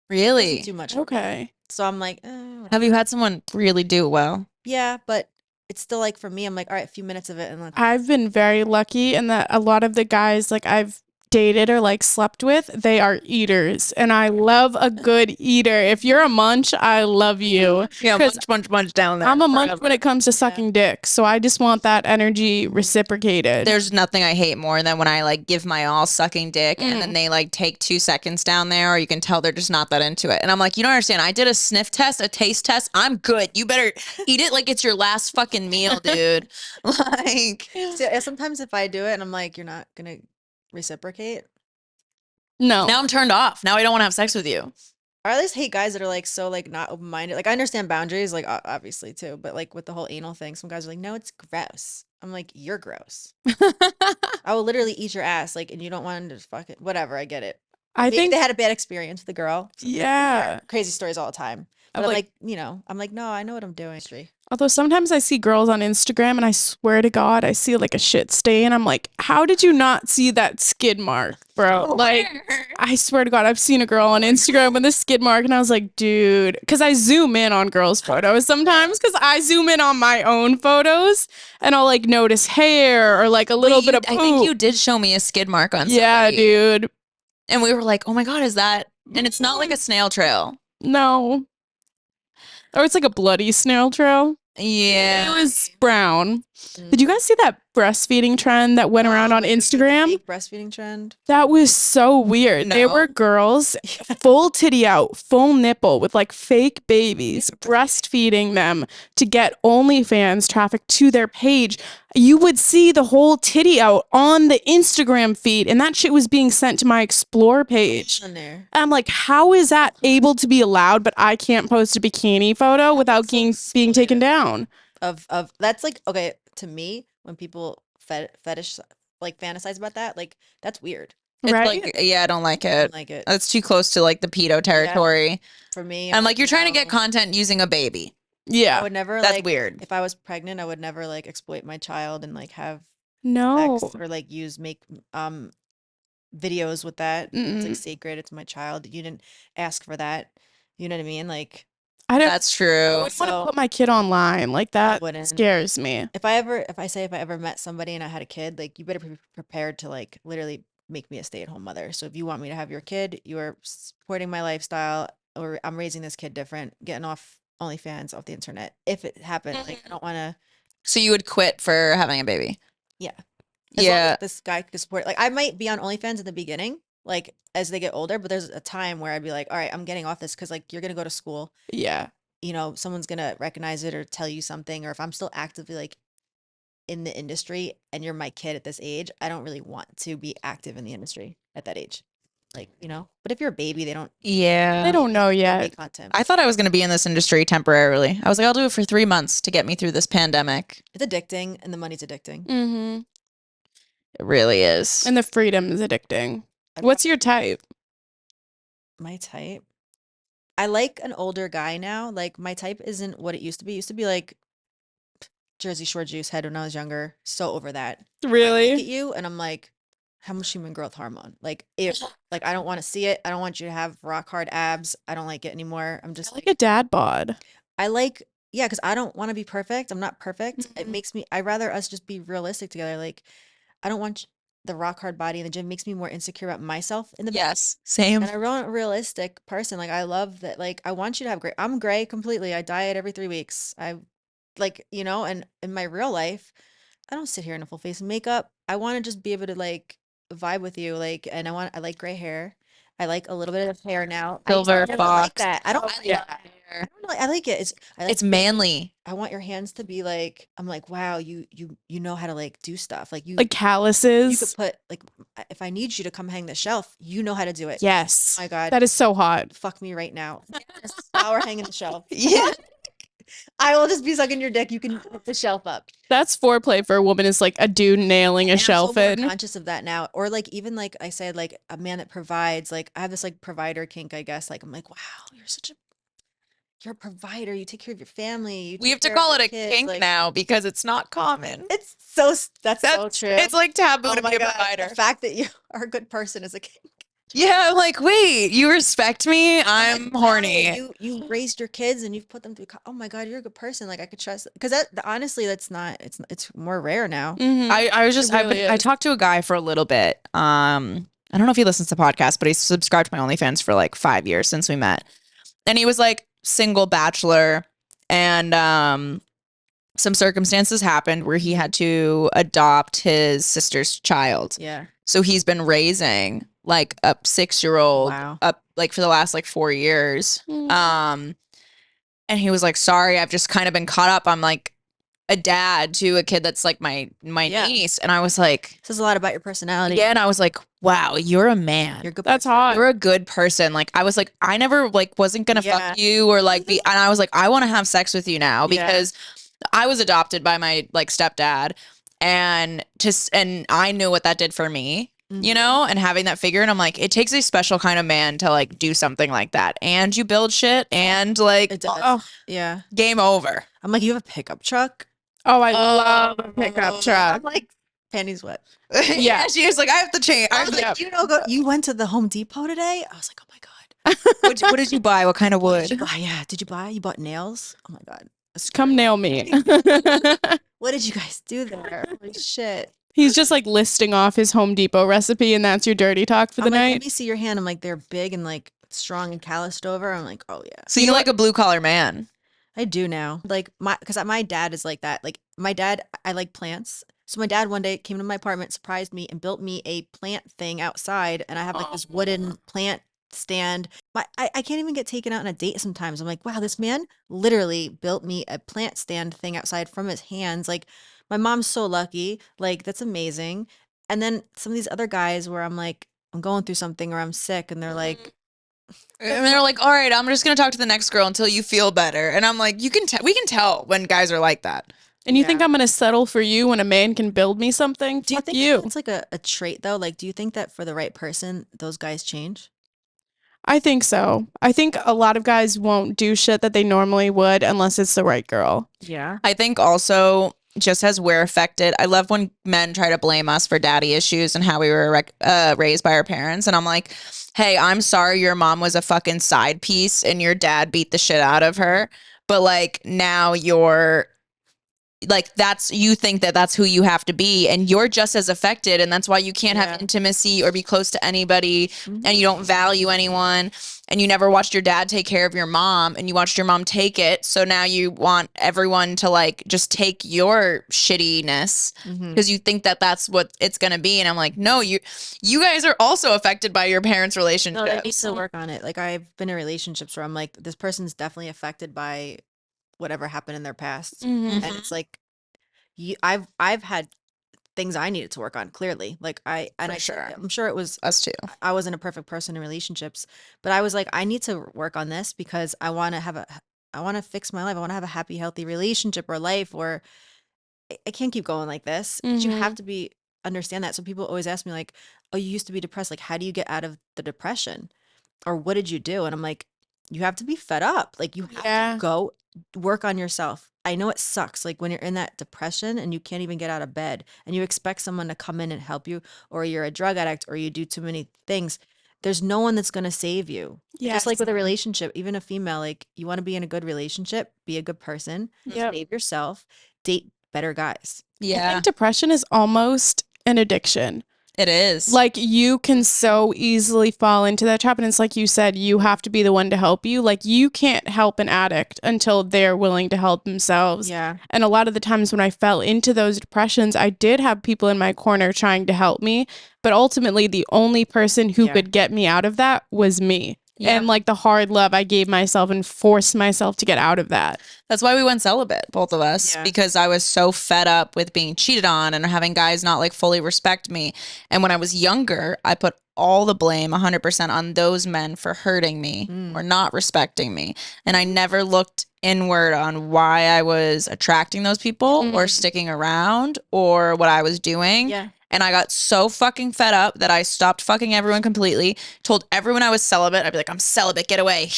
Really? It's too much. Okay. So I'm like, whatever. Have you had someone really do it well? Yeah, but it's still like for me, I'm like, all right, a few minutes of it and let's I've been very lucky in that a lot of the guys like I've dated or like slept with, they are eaters. And I love a good eater. If you're a munch, I love you. Yeah, 'Cause munch down there. I'm a munch forever. when it comes to sucking dick. So I just want that energy reciprocated. There's nothing I hate more than when I like give my all sucking dick and then they like take 2 seconds down there, or you can tell they're just not that into it. And I'm like, you don't understand. I did a sniff test, a taste test. I'm good. You better eat it like it's your last fucking meal, dude. Like, sometimes if I do it and I'm like, you're not gonna reciprocate, No. now I'm turned off. Now I don't want to have sex with you. or at least hate guys that are like so like not open minded. Like I understand boundaries, like obviously too, but like with the whole anal thing, some guys are like, no, it's gross. I'm like, you're gross. I will literally eat your ass, like, and you don't want to fuck it. Whatever, I get it. I Maybe think they had a bad experience with the girl. yeah. Crazy stories all the time. But I'm I'm like- like, I'm like, no, I know what I'm doing. Although sometimes I see girls on Instagram and I swear to God, I see like a shit stain. I'm like, how did you not see that skid mark, bro? Like, I swear to God, I've seen a girl on Instagram with a skid mark and I was like, dude, because I zoom in on girls' photos sometimes because I zoom in on my own photos and I'll like notice hair or like a little bit of poop. I think you did show me a skid mark on Yeah, somebody. dude. And we were like, oh my God, is that? And it's not like a snail trail. No. Or it's like a bloody snail trail. Yeah. It was brown. Did you guys see that breastfeeding trend that went around on Instagram? Fake breastfeeding trend. That was so weird. There No. were girls full titty out, full nipple with like fake babies, breastfeeding them to get OnlyFans traffic to their page. You would see the whole titty out on the Instagram feed, and that shit was being sent to my Explore page. On there. And I'm like, how is that able to be allowed, but I can't post a bikini photo without being taken down? Of that's like, okay, to me, when people fetish like fantasize about that, like that's weird. It's Right? like, yeah, I don't like I it. don't like it. That's too close to like the pedo territory. For me, I'm like, you're trying to get no. content using a baby. I Yeah. would never That's like weird. if I was pregnant, I would never like exploit my child and like have No. sex or like make videos with that. It's like Mm-mm. sacred. It's my child. You didn't ask for that. You know what I mean? Like I don't That's I true. wouldn't want to So- put my kid online. Like that wouldn't. scares me. if I ever met somebody and I had a kid, like you better be prepared to like literally make me a stay-at-home mother. So if you want me to have your kid, you are supporting my lifestyle, or I'm raising this kid different, getting off OnlyFans, off the internet. If it happened, like I don't want to. So you would quit for having a baby? Yeah. As long Yeah. as this guy could support. Like I might be on OnlyFans in the beginning, like as they get older, but there's a time where I'd be like, all right, I'm getting off this because like you're gonna go to school. Yeah. Someone's gonna recognize it or tell you something, or if I'm still actively like in the industry and you're my kid at this age, I don't really want to be active in the industry at that age. Like, but if you're a baby, they don't Yeah. I don't know yet. make content. I thought I was going to be in this industry temporarily. I was like, I'll do it for 3 months to get me through this pandemic. It's addicting and the money's addicting. Mm-hmm. It really is. And the freedom is addicting. I'd What's your type? My type. I like an older guy now. Like my type isn't what it used to be. It used to be like Jersey Shore juice head when I was younger. So over that. I look Really? at you and I'm like, how much human growth hormone? Like, if like I don't want to see it. I don't want you to have rock hard abs. I don't like it anymore. I'm I just like a dad bod. yeah, because I don't want to be perfect. I'm not perfect. It Mhm. makes me. I rather us just be realistic together. Like, I don't want the rock hard body in the gym. Makes me more insecure about myself in the bed. Yes, same. And I want a realistic person. Like, I love that. Like, I want you to have great. I'm gray completely. I diet every 3 weeks. I like, and in my real life, I don't sit here in a full face of makeup. I want to just be able to like vibe with you. Like, and I like gray hair. I like a little bit of hair now. I Silver never like fox. that. I don't Oh, like yeah. that. I don't really, I like it. I like It's manly. I want your hands to be like, I'm like, wow, you know how to like do stuff. Like Like you could calluses. put like if I need you to come hang the shelf, you know how to do it. Yes. Oh my God. That is so hot. Fuck me right now. Just flower hanging the shelf. Yeah. I will just be sucking your dick. You can put the shelf up. That's foreplay for a woman is like a dude nailing a And I'm so shelf more in. conscious of that now. Or like even like I said, like a man that provides, like I have this like provider kink, I guess. Like I'm like, wow, you're a provider. You take care of your family. You We take have to care of call your it a kids. kink Like, now because it's not common. it's that's so true. It's like taboo Oh to my be a God, provider. the fact that you are a good person is a kink. Yeah, I'm like, wait, you respect me? I'm I'm like, wow, horny. you raised your kids and you've put them through. Oh my God, you're a good person. Like I could trust because that honestly, that's not. It's more rare now. Mhm. I was just It really I is. talked to a guy for a little bit. I don't know if he listens to podcasts, but he's subscribed to my OnlyFans for like 5 years since we met. And he was like single bachelor, and some circumstances happened where he had to adopt his sister's child. Yeah. So he's been raising like a 6-year-old Wow. up like for the last like 4 years. Mm. And he was like, sorry, I've just kind of been caught up. I'm like a dad to a kid that's like my Yeah. niece. And I was like, Says a lot about your personality. yeah. And I was like, wow, you're a man. You're a good. That's person. hot. You're a good person. Like I was like, I never like wasn't gonna Yeah. fuck you or like be, and I was like, I want to have sex with you now Yeah. because I was adopted by my like stepdad, and I knew what that did for me, you Mhm. know, and having that figure, and I'm like, it takes a special kind of man to like do something like that, and you build shit, and like, It does. Oh, Yeah. game over. I'm like, you have a pickup truck. oh, I love a pickup truck. I'm like, panties wet. Yeah, she was like, I have to change. I was like, you went to the Home Depot today? I was like, oh my God. What did you buy? What kind of What did you wood? buy? Yeah. Did you buy? You bought nails? Oh my God. Come nail me. What did you guys do there? Holy shit. He's just like listing off his Home Depot recipe, and that's your dirty talk for the I'm like, night. let me see your hand. I'm like, they're big and like strong and calloused over. I'm like, oh yeah. So you like a blue collar man? I do now. Like because my dad is like that. Like my dad, I like plants. So my dad one day came to my apartment, surprised me, and built me a plant thing outside. And I have like this wooden plant stand. I can't even get taken out on a date sometimes. I'm like, wow, this man literally built me a plant stand thing outside from his hands. Like my mom's so lucky. Like that's amazing. And then some of these other guys where I'm like, I'm going through something or I'm sick, and they're like, And they're like, all right, I'm just gonna talk to the next girl until you feel better. And I'm like, we can tell when guys are like that. And you think Yeah. I'm gonna settle for you when a man can build me something? do you Fuck think you. it's like a trait though? Like, do you think that for the right person, those guys change? I think so. I think a lot of guys won't do shit that they normally would unless it's the right girl. Yeah. I think also just as we're affected, I love when men try to blame us for daddy issues and how we were raised by our parents. And I'm like, hey, I'm sorry your mom was a fucking side piece and your dad beat the shit out of her. But like now you're like you think that that's who you have to be, and you're just as affected, and that's why you can't Yeah. have intimacy or be close to anybody, Mhm. and you don't value anyone, and you never watched your dad take care of your mom, and you watched your mom take it, so now you want everyone to like just take your shittiness Mhm. because you think that that's what it's gonna be. And I'm like, no, you guys are also affected by your parents' No, they relationships. need to work on it. Like I've been in relationships where I'm like, this person's definitely affected by whatever happened in their past. Mm-hmm. And it's like I've had things I needed to work on, clearly. Like sure. I'm sure it was Us too. I wasn't a perfect person in relationships, but I was like, I need to work on this because I want to fix my life. I want to have a happy, healthy relationship or life, or I can't keep going like this. But you have to understand that. So people always ask me like, oh, you used to be depressed. Like, how do you get out of the depression? Or what did you do? And I'm like, you have to be fed up. Like you have Yeah. to go work on yourself. I know it sucks. Like when you're in that depression and you can't even get out of bed and you expect someone to come in and help you, or you're a drug addict, or you do too many things. There's no one that's going to save you. Just like Yes. with a relationship, even a female, like you want to be in a good relationship, be a good person, Yep. save yourself, date better guys. I Yeah, think depression is almost an addiction. it is. Like you can so easily fall into that trap. And it's like you said, you have to be the one to help you. Like you can't help an addict until they're willing to help themselves. Yeah. And a lot of the times when I fell into those depressions, I did have people in my corner trying to help me. But ultimately, the only person who Yeah. could get me out of that was me. Yeah. And like the hard love I gave myself and forced myself to get out of that. That's why we went celibate, both of us, Yeah. because I was so fed up with being cheated on and having guys not like fully respect me. And when I was younger, I put all the blame 100% on those men for hurting me or not respecting me. And I never looked inward on why I was attracting those people or sticking around or what I was doing. Yeah. And I got so fucking fed up that I stopped fucking everyone completely, told everyone I was celibate. I'd be like, I'm celibate, get away.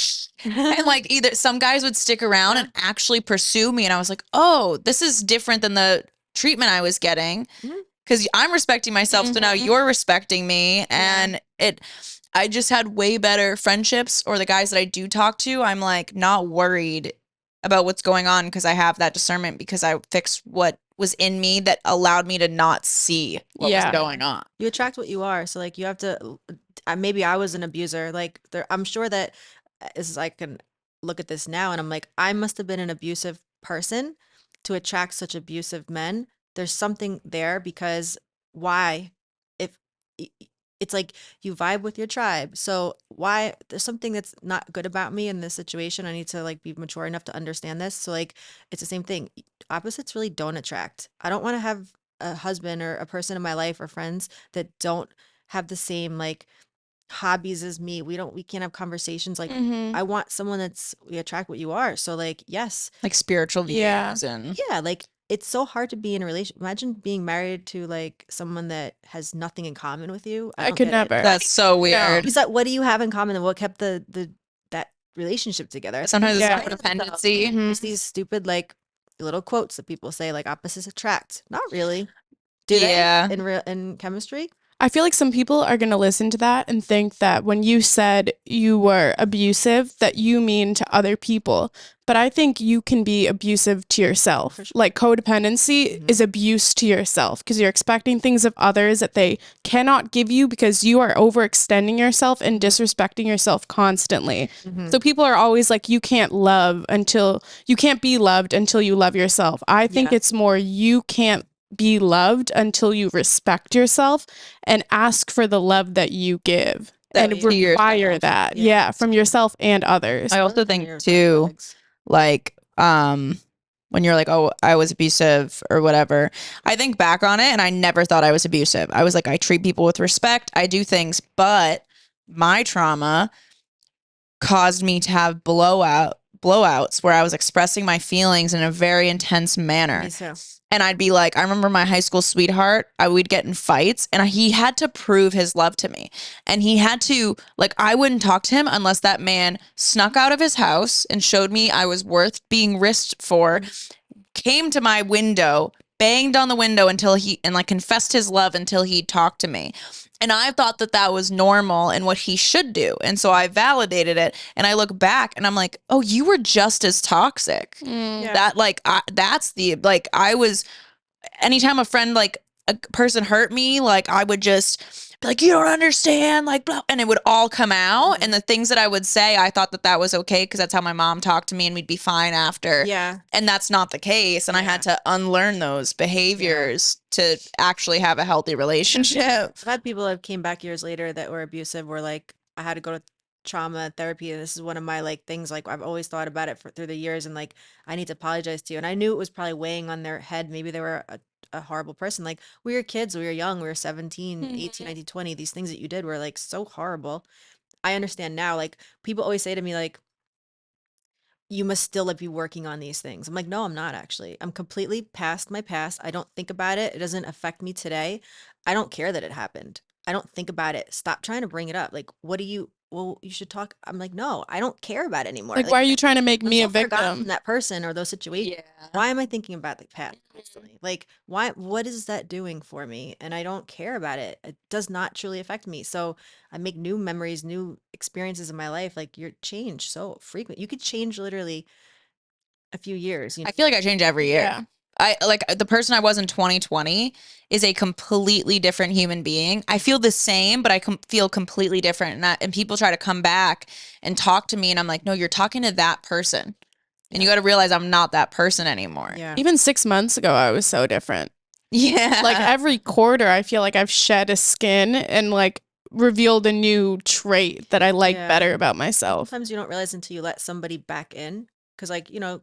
And like either some guys would stick around and actually pursue me. And I was like, oh, this is different than the treatment I was getting because I'm respecting myself. So now you're respecting me. And I just had way better friendships, or the guys that I do talk to, I'm like not worried about what's going on because I have that discernment because I fixed what was in me that allowed me to not see what was going on. You attract what you are. So like you have to, maybe I was an abuser. Like I'm sure that as I can look at this now and I'm like, I must have been an abusive person to attract such abusive men. There's something there because why? If it's like you vibe with your tribe. So why there's something that's not good about me in this situation. I need to like be mature enough to understand this. So like it's the same thing. Opposites really don't attract. I don't want to have a husband or a person in my life or friends that don't have the same like hobbies as me. We can't have conversations like I want someone we attract what you are. So like yes. Like spiritual views Yeah. and Yeah, like it's so hard to be in a relationship. Imagine being married to like someone that has nothing in common with you. I don't could get it. never. that's so weird. Because what do you have in common and what kept that relationship together? Sometimes Yeah. it's codependency. It's these stupid like little quotes that people say like opposites attract. Not really. Do Yeah. they in chemistry? I feel like some people are going to listen to that and think that when you said you were abusive, that you mean to other people. But I think you can be abusive to yourself. For sure. Like codependency is abuse to yourself because you're expecting things of others that they cannot give you because you are overextending yourself and disrespecting yourself constantly. So people are always like, you can't be loved until you love yourself. I think it's more you can't be loved until you respect yourself and ask for the love that you give and to yourself. require that. Yeah, from yourself and others. I also Your think red too, flags. like when you're like, oh, I was abusive or whatever, I think back on it and I never thought I was abusive. I was like, I treat people with respect, I do things, but my trauma caused me to have blowouts where I was expressing my feelings in a very intense manner. Me too. And I'd be like, I remember my high school sweetheart, we'd get in fights and he had to prove his love to me. And he had to, like, I wouldn't talk to him unless that man snuck out of his house and showed me I was worth being risked for, came to my window, banged on the window and like confessed his love until he talked to me. And I thought that was normal and what he should do. And so I validated it. And I look back and I'm like, oh, you were just as toxic. That like, I was, anytime a friend, like a person hurt me, like I would just be like, you don't understand, like, blah, and it would all come out. And the things that I would say, I thought that was okay because that's how my mom talked to me and we'd be fine after. Yeah. And that's not the case. And I had to unlearn those behaviors to actually have a healthy relationship. I've had people that came back years later that were abusive, were like, I had to go to trauma therapy. And this is one of my like things, like I've always thought about it through the years. And like, I need to apologize to you. And I knew it was probably weighing on their head. Maybe they were a horrible person. Like we were kids, we were young, we were 17, 18, 19, 20. These things that you did were like so horrible. I understand now. Like people always say to me, like, you must still like be working on these things. I'm like, no, I'm not actually. I'm completely past my past. I don't think about it. It doesn't affect me today. I don't care that it happened. I don't think about it. Stop trying to bring it up. Like, what do you well, you should talk. I'm like, no, I don't care about it anymore. Like, why are you trying to make I'm me so a forgotten victim? from that person or those situations. Yeah. Why am I thinking about the past constantly? Like, what is that doing for me? And I don't care about it. It does not truly affect me. So I make new memories, new experiences in my life. Like, you're changed so frequent. You could change literally a few years, you know? I feel like I change every year. Yeah. I like the person I was in 2020 is a completely different human being. I feel the same, but I feel completely different. And people try to come back and talk to me, and I'm like, no, you're talking to that person, and you got to realize I'm not that person anymore. Yeah. Even 6 months ago, I was so different. Yeah. Like every quarter, I feel like I've shed a skin and like revealed a new trait that I like Yeah. better about myself. Sometimes you don't realize until you let somebody back in. Cause like, you know,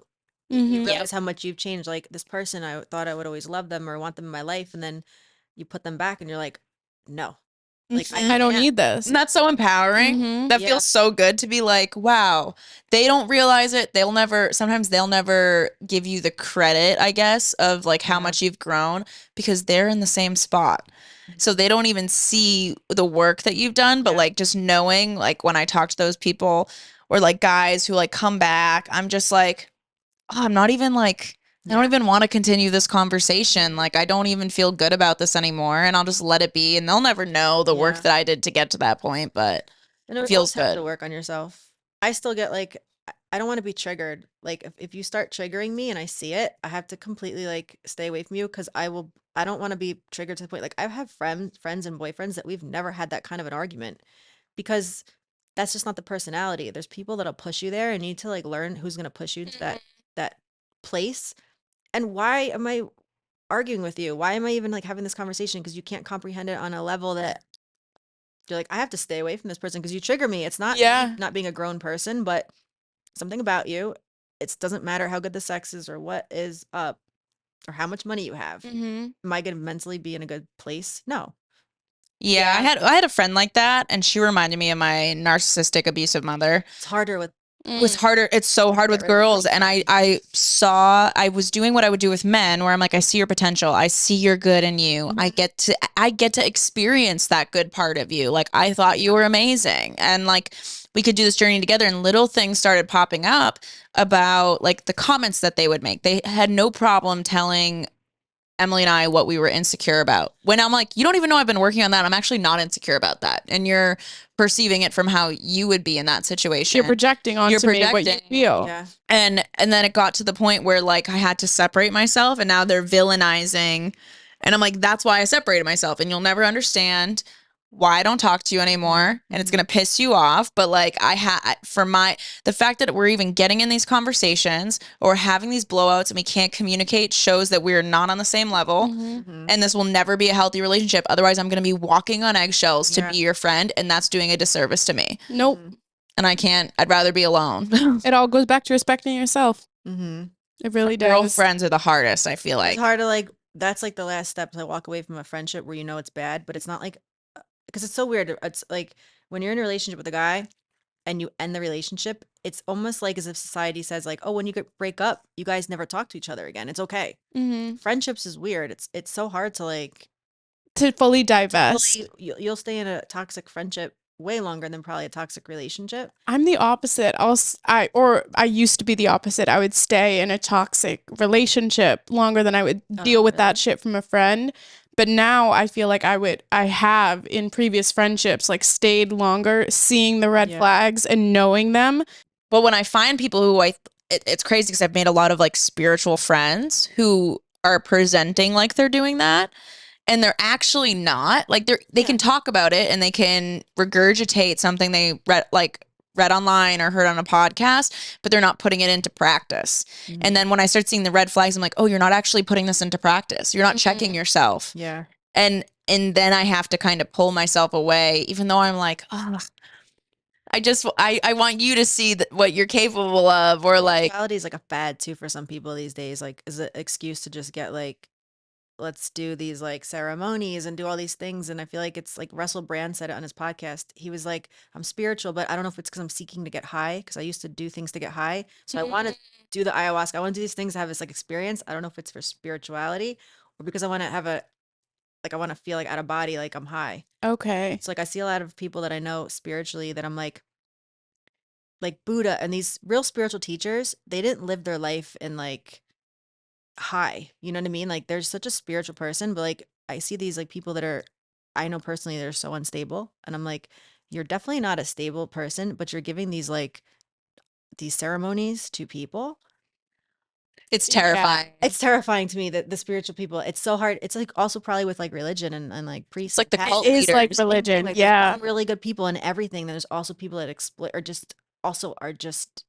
Mhm. you realize how much you've changed. Like this person, I thought I would always love them or want them in my life. And then you put them back and you're like, no, like I don't can't. need this. And that's so empowering. Mhm. That Yeah. feels so good to be like, wow, they don't realize it. Sometimes they'll never give you the credit, I guess, of like how Yeah. much you've grown because they're in the same spot. So they don't even see the work that you've done, but Yeah. like just knowing, like when I talk to those people or like guys who like come back, I'm just like, oh, I'm not even like, I don't even want to continue this conversation. Like, I don't even feel good about this anymore. And I'll just let it be. And they'll never know the work Yeah. that I did to get to that point. But And it you feels always have to good. work on yourself. I still get like, I don't want to be triggered. Like if you start triggering me and I see it, I have to completely like stay away from you because I don't want to be triggered to the point. Like I have friends and boyfriends that we've never had that kind of an argument because that's just not the personality. There's people that'll push you there and you need to like learn who's going to push you to that place. And why am I arguing with you? Why am I even like having this conversation? Because you can't comprehend it on a level that you're like, I have to stay away from this person because you trigger me. It's not Yeah. not being a grown person, but something about you. It doesn't matter how good the sex is or what is up or how much money you have. Mhm. Am I going to mentally be in a good place? No. Yeah, I had a friend like that, and she reminded me of my narcissistic, abusive mother. It's harder with It was harder. It's so hard with Get rid of girls. And I was doing what I would do with men where I'm like, I see your potential. I see your good in you. I get to experience that good part of you. Like I thought you were amazing. And like we could do this journey together and little things started popping up about like the comments that they would make. They had no problem telling Emily and I what we were insecure about. When I'm like, you don't even know I've been working on that. I'm actually not insecure about that. And you're perceiving it from how you would be in that situation. You're projecting onto me what you projecting. feel. yeah. And then it got to the point where like I had to separate myself and now they're villainizing. And I'm like, that's why I separated myself. And you'll never understand why I don't talk to you anymore. And it's going to piss you off. But like the fact that we're even getting in these conversations or having these blowouts and we can't communicate shows that we're not on the same level. Mhm. And this will never be a healthy relationship. Otherwise, I'm going to be walking on eggshells to Yeah. be your friend. And that's doing a disservice to me. Nope. And I'd rather be alone. It all goes back to respecting yourself. Mm-hmm. It really does. Girlfriends are the hardest, I feel like. It's hard to like, that's like the last step to walk away from a friendship where you know it's bad, but it's not like, because it's so weird. It's like when you're in a relationship with a guy and you end the relationship, it's almost like as if society says like, oh, when you break up, you guys never talk to each other again. It's okay. Mm-hmm. Friendships is weird. It's so hard to like To fully divest. you'll stay in a toxic friendship way longer than probably a toxic relationship. I'm the opposite. I used to be the opposite. I would stay in a toxic relationship longer than I would deal with that shit from a friend. But now I feel like I have in previous friendships like stayed longer, seeing the red flags and knowing them. But when I find people who it's crazy because I've made a lot of like spiritual friends who are presenting like they're doing that. And they're actually not. Like they can talk about it and they can regurgitate something they read online or heard on a podcast, but they're not putting it into practice. Mm-hmm. And then when I start seeing the red flags, I'm like, oh, you're not actually putting this into practice. You're not checking yourself. Yeah. And then I have to kind of pull myself away, even though I'm like, oh, I want you to see what you're capable of, or like Spirituality is like a fad too for some people these days. Like, is an excuse to just get like, let's do these like ceremonies and do all these things. And I feel like it's like Russell Brand said it on his podcast. He was like, I'm spiritual, but I don't know if it's because I'm seeking to get high, because I used to do things to get high. So I want to do the ayahuasca. I want to do these things to have this like experience. I don't know if it's for spirituality or because I want to have a like I want to feel like out of body, like I'm high. Okay. It's like I see a lot of people that I know spiritually that I'm like Buddha and these real spiritual teachers, they didn't live their life in like high. You know what I mean? Like there's such a spiritual person, but like I see these like people that are I know personally they're so unstable. And I'm like, you're definitely not a stable person, but you're giving these ceremonies to people. It's terrifying. It's terrifying to me that the spiritual people, it's so hard. It's like also probably with like religion and like priests. It's like the and cult It is like leaders. religion. like, there's Yeah. some really good people and everything. There's also people that exploit or just also are just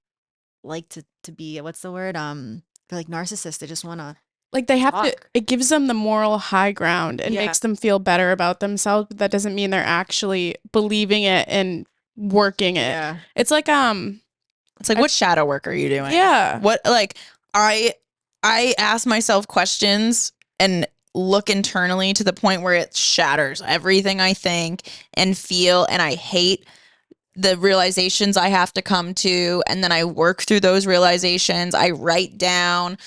like to be what's the word? They're like narcissists. They just want to Like they have to, talk. it gives them the moral high ground and Yeah. makes them feel better about themselves, but that doesn't mean they're actually believing it and working it. Yeah. It's like It's like, what shadow work are you doing? yeah. What, like, I ask myself questions and look internally to the point where it shatters everything I think and feel, and I hate the realizations I have to come to, and then I work through those realizations. I write down,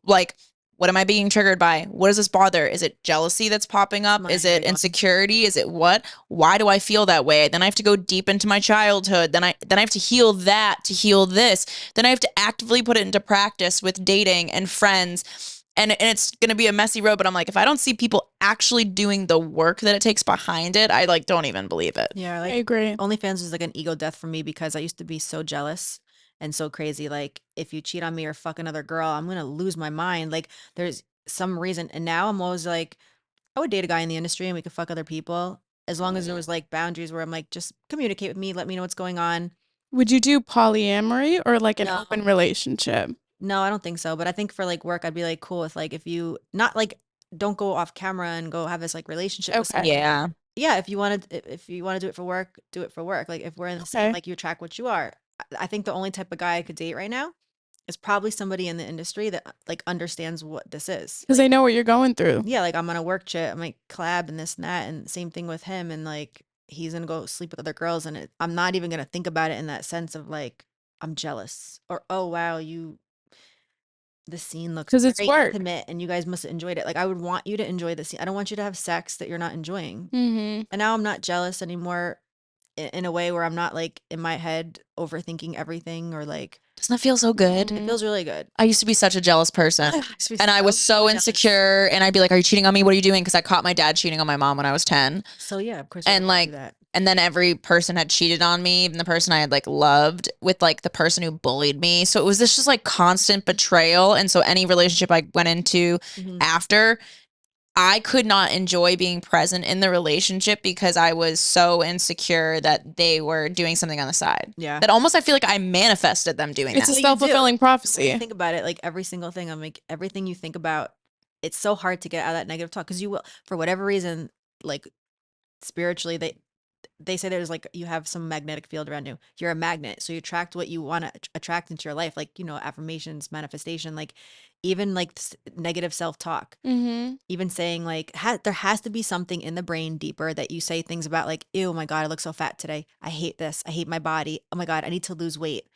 like, what am I being triggered by? What does this bother? Is it jealousy that's popping up? My Is it big one. insecurity? Is it what? Why do I feel that way? Then I have to go deep into my childhood. Then I have to heal that to heal this. Then I have to actively put it into practice with dating and friends. And it's going to be a messy road, but I'm like, if I don't see people actually doing the work that it takes behind it, I like don't even believe it. Yeah. I Like agree. OnlyFans was like an ego death for me because I used to be so jealous and so crazy. Like if you cheat on me or fuck another girl, I'm gonna lose my mind. Like there's some reason, and now I'm always like, I would date a guy in the industry and we could fuck other people as long as there was like boundaries where I'm like, just communicate with me, let me know what's going on. Would you do polyamory or like an No. open relationship? No, I don't think so. But I think for like work, I'd be like cool with like if you not like don't go off camera and go have this like relationship. with Okay. someone. Yeah. Yeah, if you want to do it for work, do it for work. Like if we're in the same, Okay. like you attract what you are. I think the only type of guy I could date right now is probably somebody in the industry that like understands what this is. Because they know what you're going through. Yeah, like I'm on a work trip, I'm like collab and this and that, and same thing with him, and like he's gonna go sleep with other girls, and I'm not even gonna think about it in that sense of like I'm jealous or oh wow the scene looks 'Cause it's very work. intimate and you guys must have enjoyed it. Like I would want you to enjoy the scene. I don't want you to have sex that you're not enjoying. Mm-hmm. And now I'm not jealous anymore in a way where I'm not like in my head overthinking everything or like Doesn't that feel so good? it feels really good. I used to be such a jealous person. And I was so insecure, and I'd be like, are you cheating on me? What are you doing? Because I caught my dad cheating on my mom when I was 10. So yeah, of course. And we're gonna like, do that. and then every person had cheated on me, even the person I had like loved, with like the person who bullied me. So it was this just like constant betrayal. And so any relationship I went into Mhm. after, I could not enjoy being present in the relationship because I was so insecure that they were doing something on the side. Yeah. That almost I feel like I manifested them doing It's that. a you do. self-fulfilling When prophecy. you think about it, like every single thing, I'm like everything you think about, it's so hard to get out of that negative talk because you will, for whatever reason, like spiritually, they say there's like you have some magnetic field around you. You're a magnet, so you attract what you want to attract into your life, like affirmations, manifestation, like even like negative self-talk. Mm-hmm. Even saying like there has to be something in the brain deeper that you say things about like, ew, my God, I look so fat today. I hate this. I hate my body. Oh my God, I need to lose weight.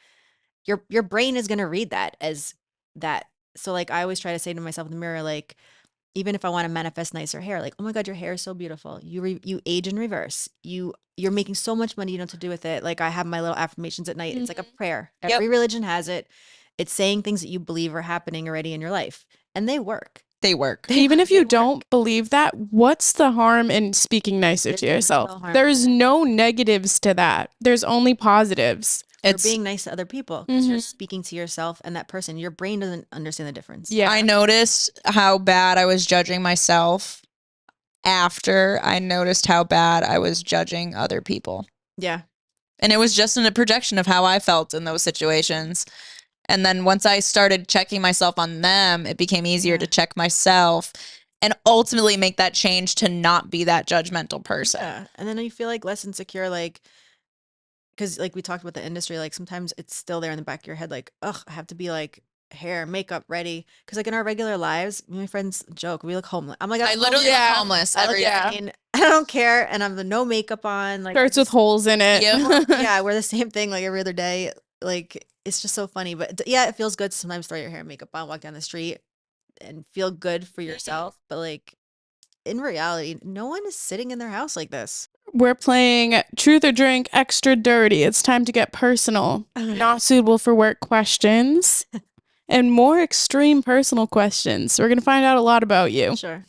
Your brain is gonna read that as that. So like I always try to say to myself in the mirror, like, even if I want to manifest nicer hair, like, oh my God, your hair is so beautiful. You age in reverse. You're making so much money, you know what to do with it. Like I have my little affirmations at night. It's like a prayer. Yep. Every religion has it. It's saying things that you believe are happening already in your life. And they work. They work. Even if you They work. don't believe that, what's the harm in speaking nicer There's to no yourself? harm in There's that. no negatives to that. There's only positives. Or It's being nice to other people. 'Cause you're Mhm. speaking to yourself and that person. Your brain doesn't understand the difference. Yeah. I noticed how bad I was judging myself after I noticed how bad I was judging other people. Yeah. And it was just in a projection of how I felt in those situations. And then once I started checking myself on them, it became easier Yeah. to check myself and ultimately make that change to not be that judgmental person. Yeah. And then you feel like less insecure, like, because like we talked about the industry, like sometimes it's still there in the back of your head, like, ugh, I have to be like hair, makeup ready. Because like in our regular lives, me and my friends joke, we look homeless. I'm like, I I'm literally homeless. look homeless I look every day. insane. I don't care. And I'm the no makeup on. Like, I Starts with just- holes in it. Yep. yeah, we're the same thing like every other day. Like, it's just so funny. But yeah, it feels good to sometimes throw your hair and makeup on, walk down the street and feel good for yourself. But like, in reality, no one is sitting in their house like this. We're playing Truth or Drink Extra Dirty. It's time to get personal. Not suitable for work questions and more extreme personal questions. We're going to find out a lot about you. Sure.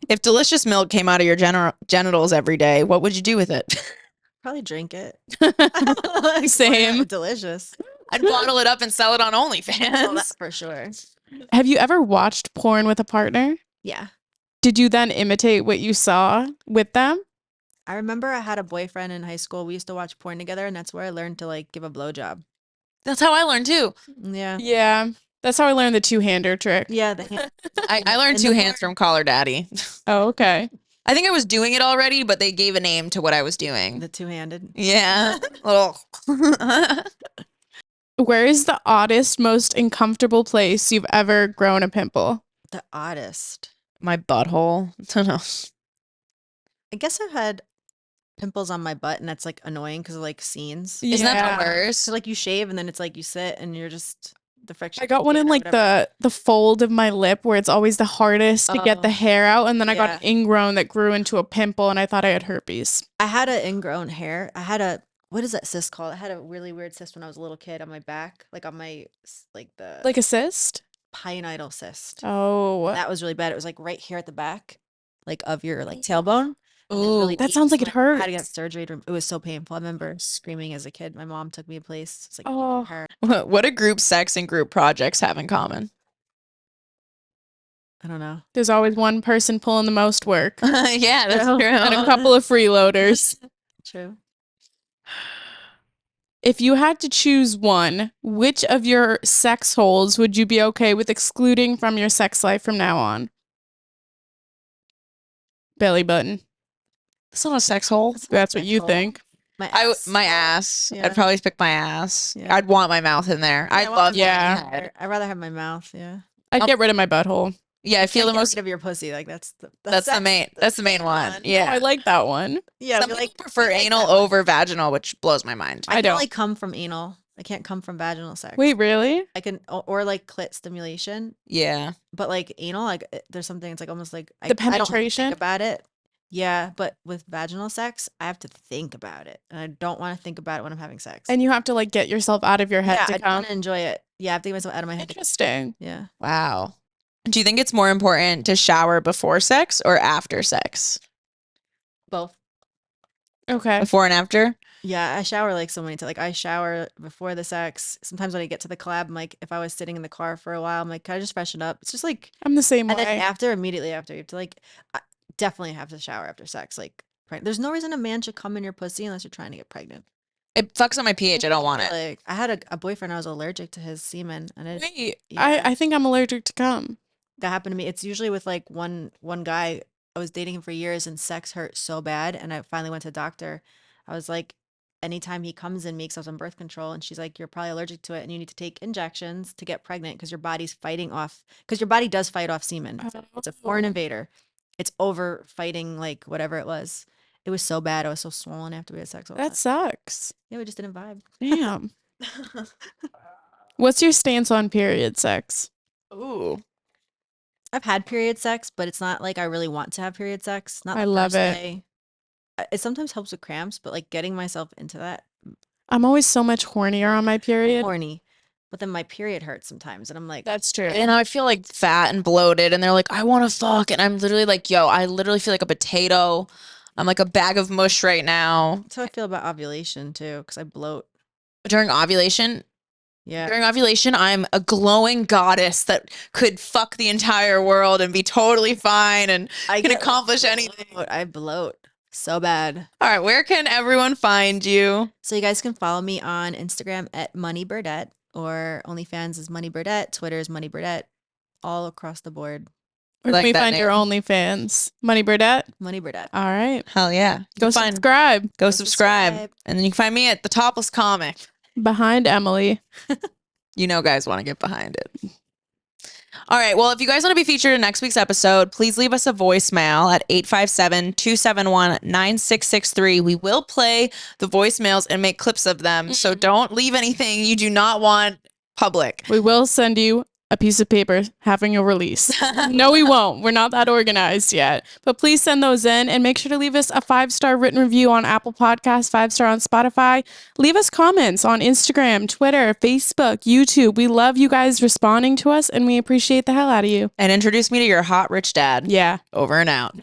If delicious milk came out of your genitals every day, what would you do with it? Probably drink it. Same. Delicious. I'd bottle it up and sell it on Well, OnlyFans. that for sure. Have you ever watched porn with a partner? Yeah. Did you then imitate what you saw with them? I remember I had a boyfriend in high school. We used to watch porn together, and that's where I learned to like give a blowjob. That's how I learned too. Yeah. Yeah. That's how I learned the two-hander trick. Yeah. The hand. I learned In two the hands from Caller Daddy. Oh, okay. I think I was doing it already, but they gave a name to what I was doing. The two-handed. Yeah. Little. Where is the oddest, most uncomfortable place you've ever grown a pimple? The oddest. My butthole. I don't know. I guess I've had pimples on my butt, and that's like annoying because of like scenes. Isn't that Yeah. the worst? So like you shave, and then it's like you sit, and you're just the friction. I got one in like the fold of my lip where it's always the hardest to get the Oh. hair out, and then I got Yeah. an ingrown that grew into a pimple, and I thought I had herpes. I had an ingrown hair. I had a what is that cyst called? I had a really weird cyst when I was a little kid on my back, like on my like the Like a cyst? pineal cyst. Oh, That was really bad. It was like right here at the back, like of your like tailbone. and it's Ooh, really that deep, sounds like so it I had to hurts. get surgery. It was so painful. I remember screaming as a kid. My mom took me a place. It's like Oh. her. What do group sex and group projects have in common? I don't know. there's always one person pulling the most work Yeah, that's True. true. and a couple of freeloaders. True. If you had to choose one, which of your sex holes would you be okay with excluding from your sex life from now on? Belly button. That's not a sex hole. That's what you Sexual. think. My My ass. Yeah. I'd probably pick my ass. Yeah. I'd want my mouth in there. Yeah, I'd I want love my Yeah. my head. I'd rather have my mouth. Yeah. I'd get rid of my butthole. Yeah, I feel the Can't get most. rid of your pussy. Like that's the That's the sex- main. That's the main one. Oh, Yeah. I like that one. Yeah. Some we people like prefer we like anal that one. over vaginal, which blows my mind. I I don't. don't like come from anal. I can't come from vaginal sex. Wait, really? I can or like clit stimulation, Yeah. but like anal, like there's something. It's like almost like The I don't have to penetration? think about it. Yeah, but with vaginal sex, I have to think about it, and I don't want to think about it when I'm having sex. And you have to like get yourself out of your head yeah, to I come. want to enjoy it. Yeah, I have to get myself out of my head. Interesting. Yeah, Wow. Do you think it's more important to shower before sex or after sex? both. Okay. Before and after? Yeah, I shower like so many times. Like I shower before the sex. Sometimes when I get to the club, I'm like, if I was sitting in the car for a while, I'm like, can I just freshen up? It's just like, I'm the same and then way. after, immediately after, you have to like, definitely have to shower after sex. Like, there's no reason a man should come in your pussy unless you're trying to get pregnant. It fucks up my pH. I don't want it. Like, I had a boyfriend. I was allergic to his semen, and it Wait, Yeah. I think I'm allergic to cum. that happened to me. It's usually with like one guy. I was dating him for years, and sex hurt so bad. And I finally went to a doctor. I was like, anytime he comes in me, because I was on birth control, and she's like, you're probably allergic to it, and you need to take injections to get pregnant because your body's fighting off. Because your body does fight off semen. It's a foreign Oh. invader. It's over fighting like whatever it was. It was so bad. I was so swollen after we had sex. All the That time. sucks. Yeah, we just didn't vibe. Damn. What's your stance on period sex? Ooh. I've had period sex, but it's not like I really want to have period sex. Not I the love first it. day. It sometimes helps with cramps, but like getting myself into that I'm always so much hornier on my period. horny. But then my period hurts sometimes, and I'm like, That's true. And I feel like fat and bloated, and they're like, I want to fuck. And I'm literally like, yo, I literally feel like a potato. I'm like a bag of mush right now. that's how I feel about ovulation too, because I bloat. During ovulation, Yeah. I'm a glowing goddess that could fuck the entire world and be totally fine and I can get accomplish anything. I bloat so bad. All right, where can everyone find you? So you guys can follow me on Instagram at Birdette, or OnlyFans is Birdette, Twitter is Birdette, all across the board. Where Like can we that find your name. OnlyFans? Money Birdette? Birdette. All right. Hell yeah. Go Find- subscribe. Go subscribe. subscribe. And then you can find me at The Topless Comic. Behind Emily. You know guys want to get behind it. All right. Well, if you guys want to be featured in next week's episode, please leave us a voicemail at 857-271-9663. We will play the voicemails and make clips of them. So don't leave anything you do not want public. We will send you a piece of paper having a release. No, we won't. We're not that organized yet. But please send those in and make sure to leave us a 5-star written review on Apple Podcasts, 5-star on Spotify. Leave us comments on Instagram, Twitter, Facebook, YouTube. We love you guys responding to us and we appreciate the hell out of you. And introduce me to your hot rich dad. Yeah. Over and out.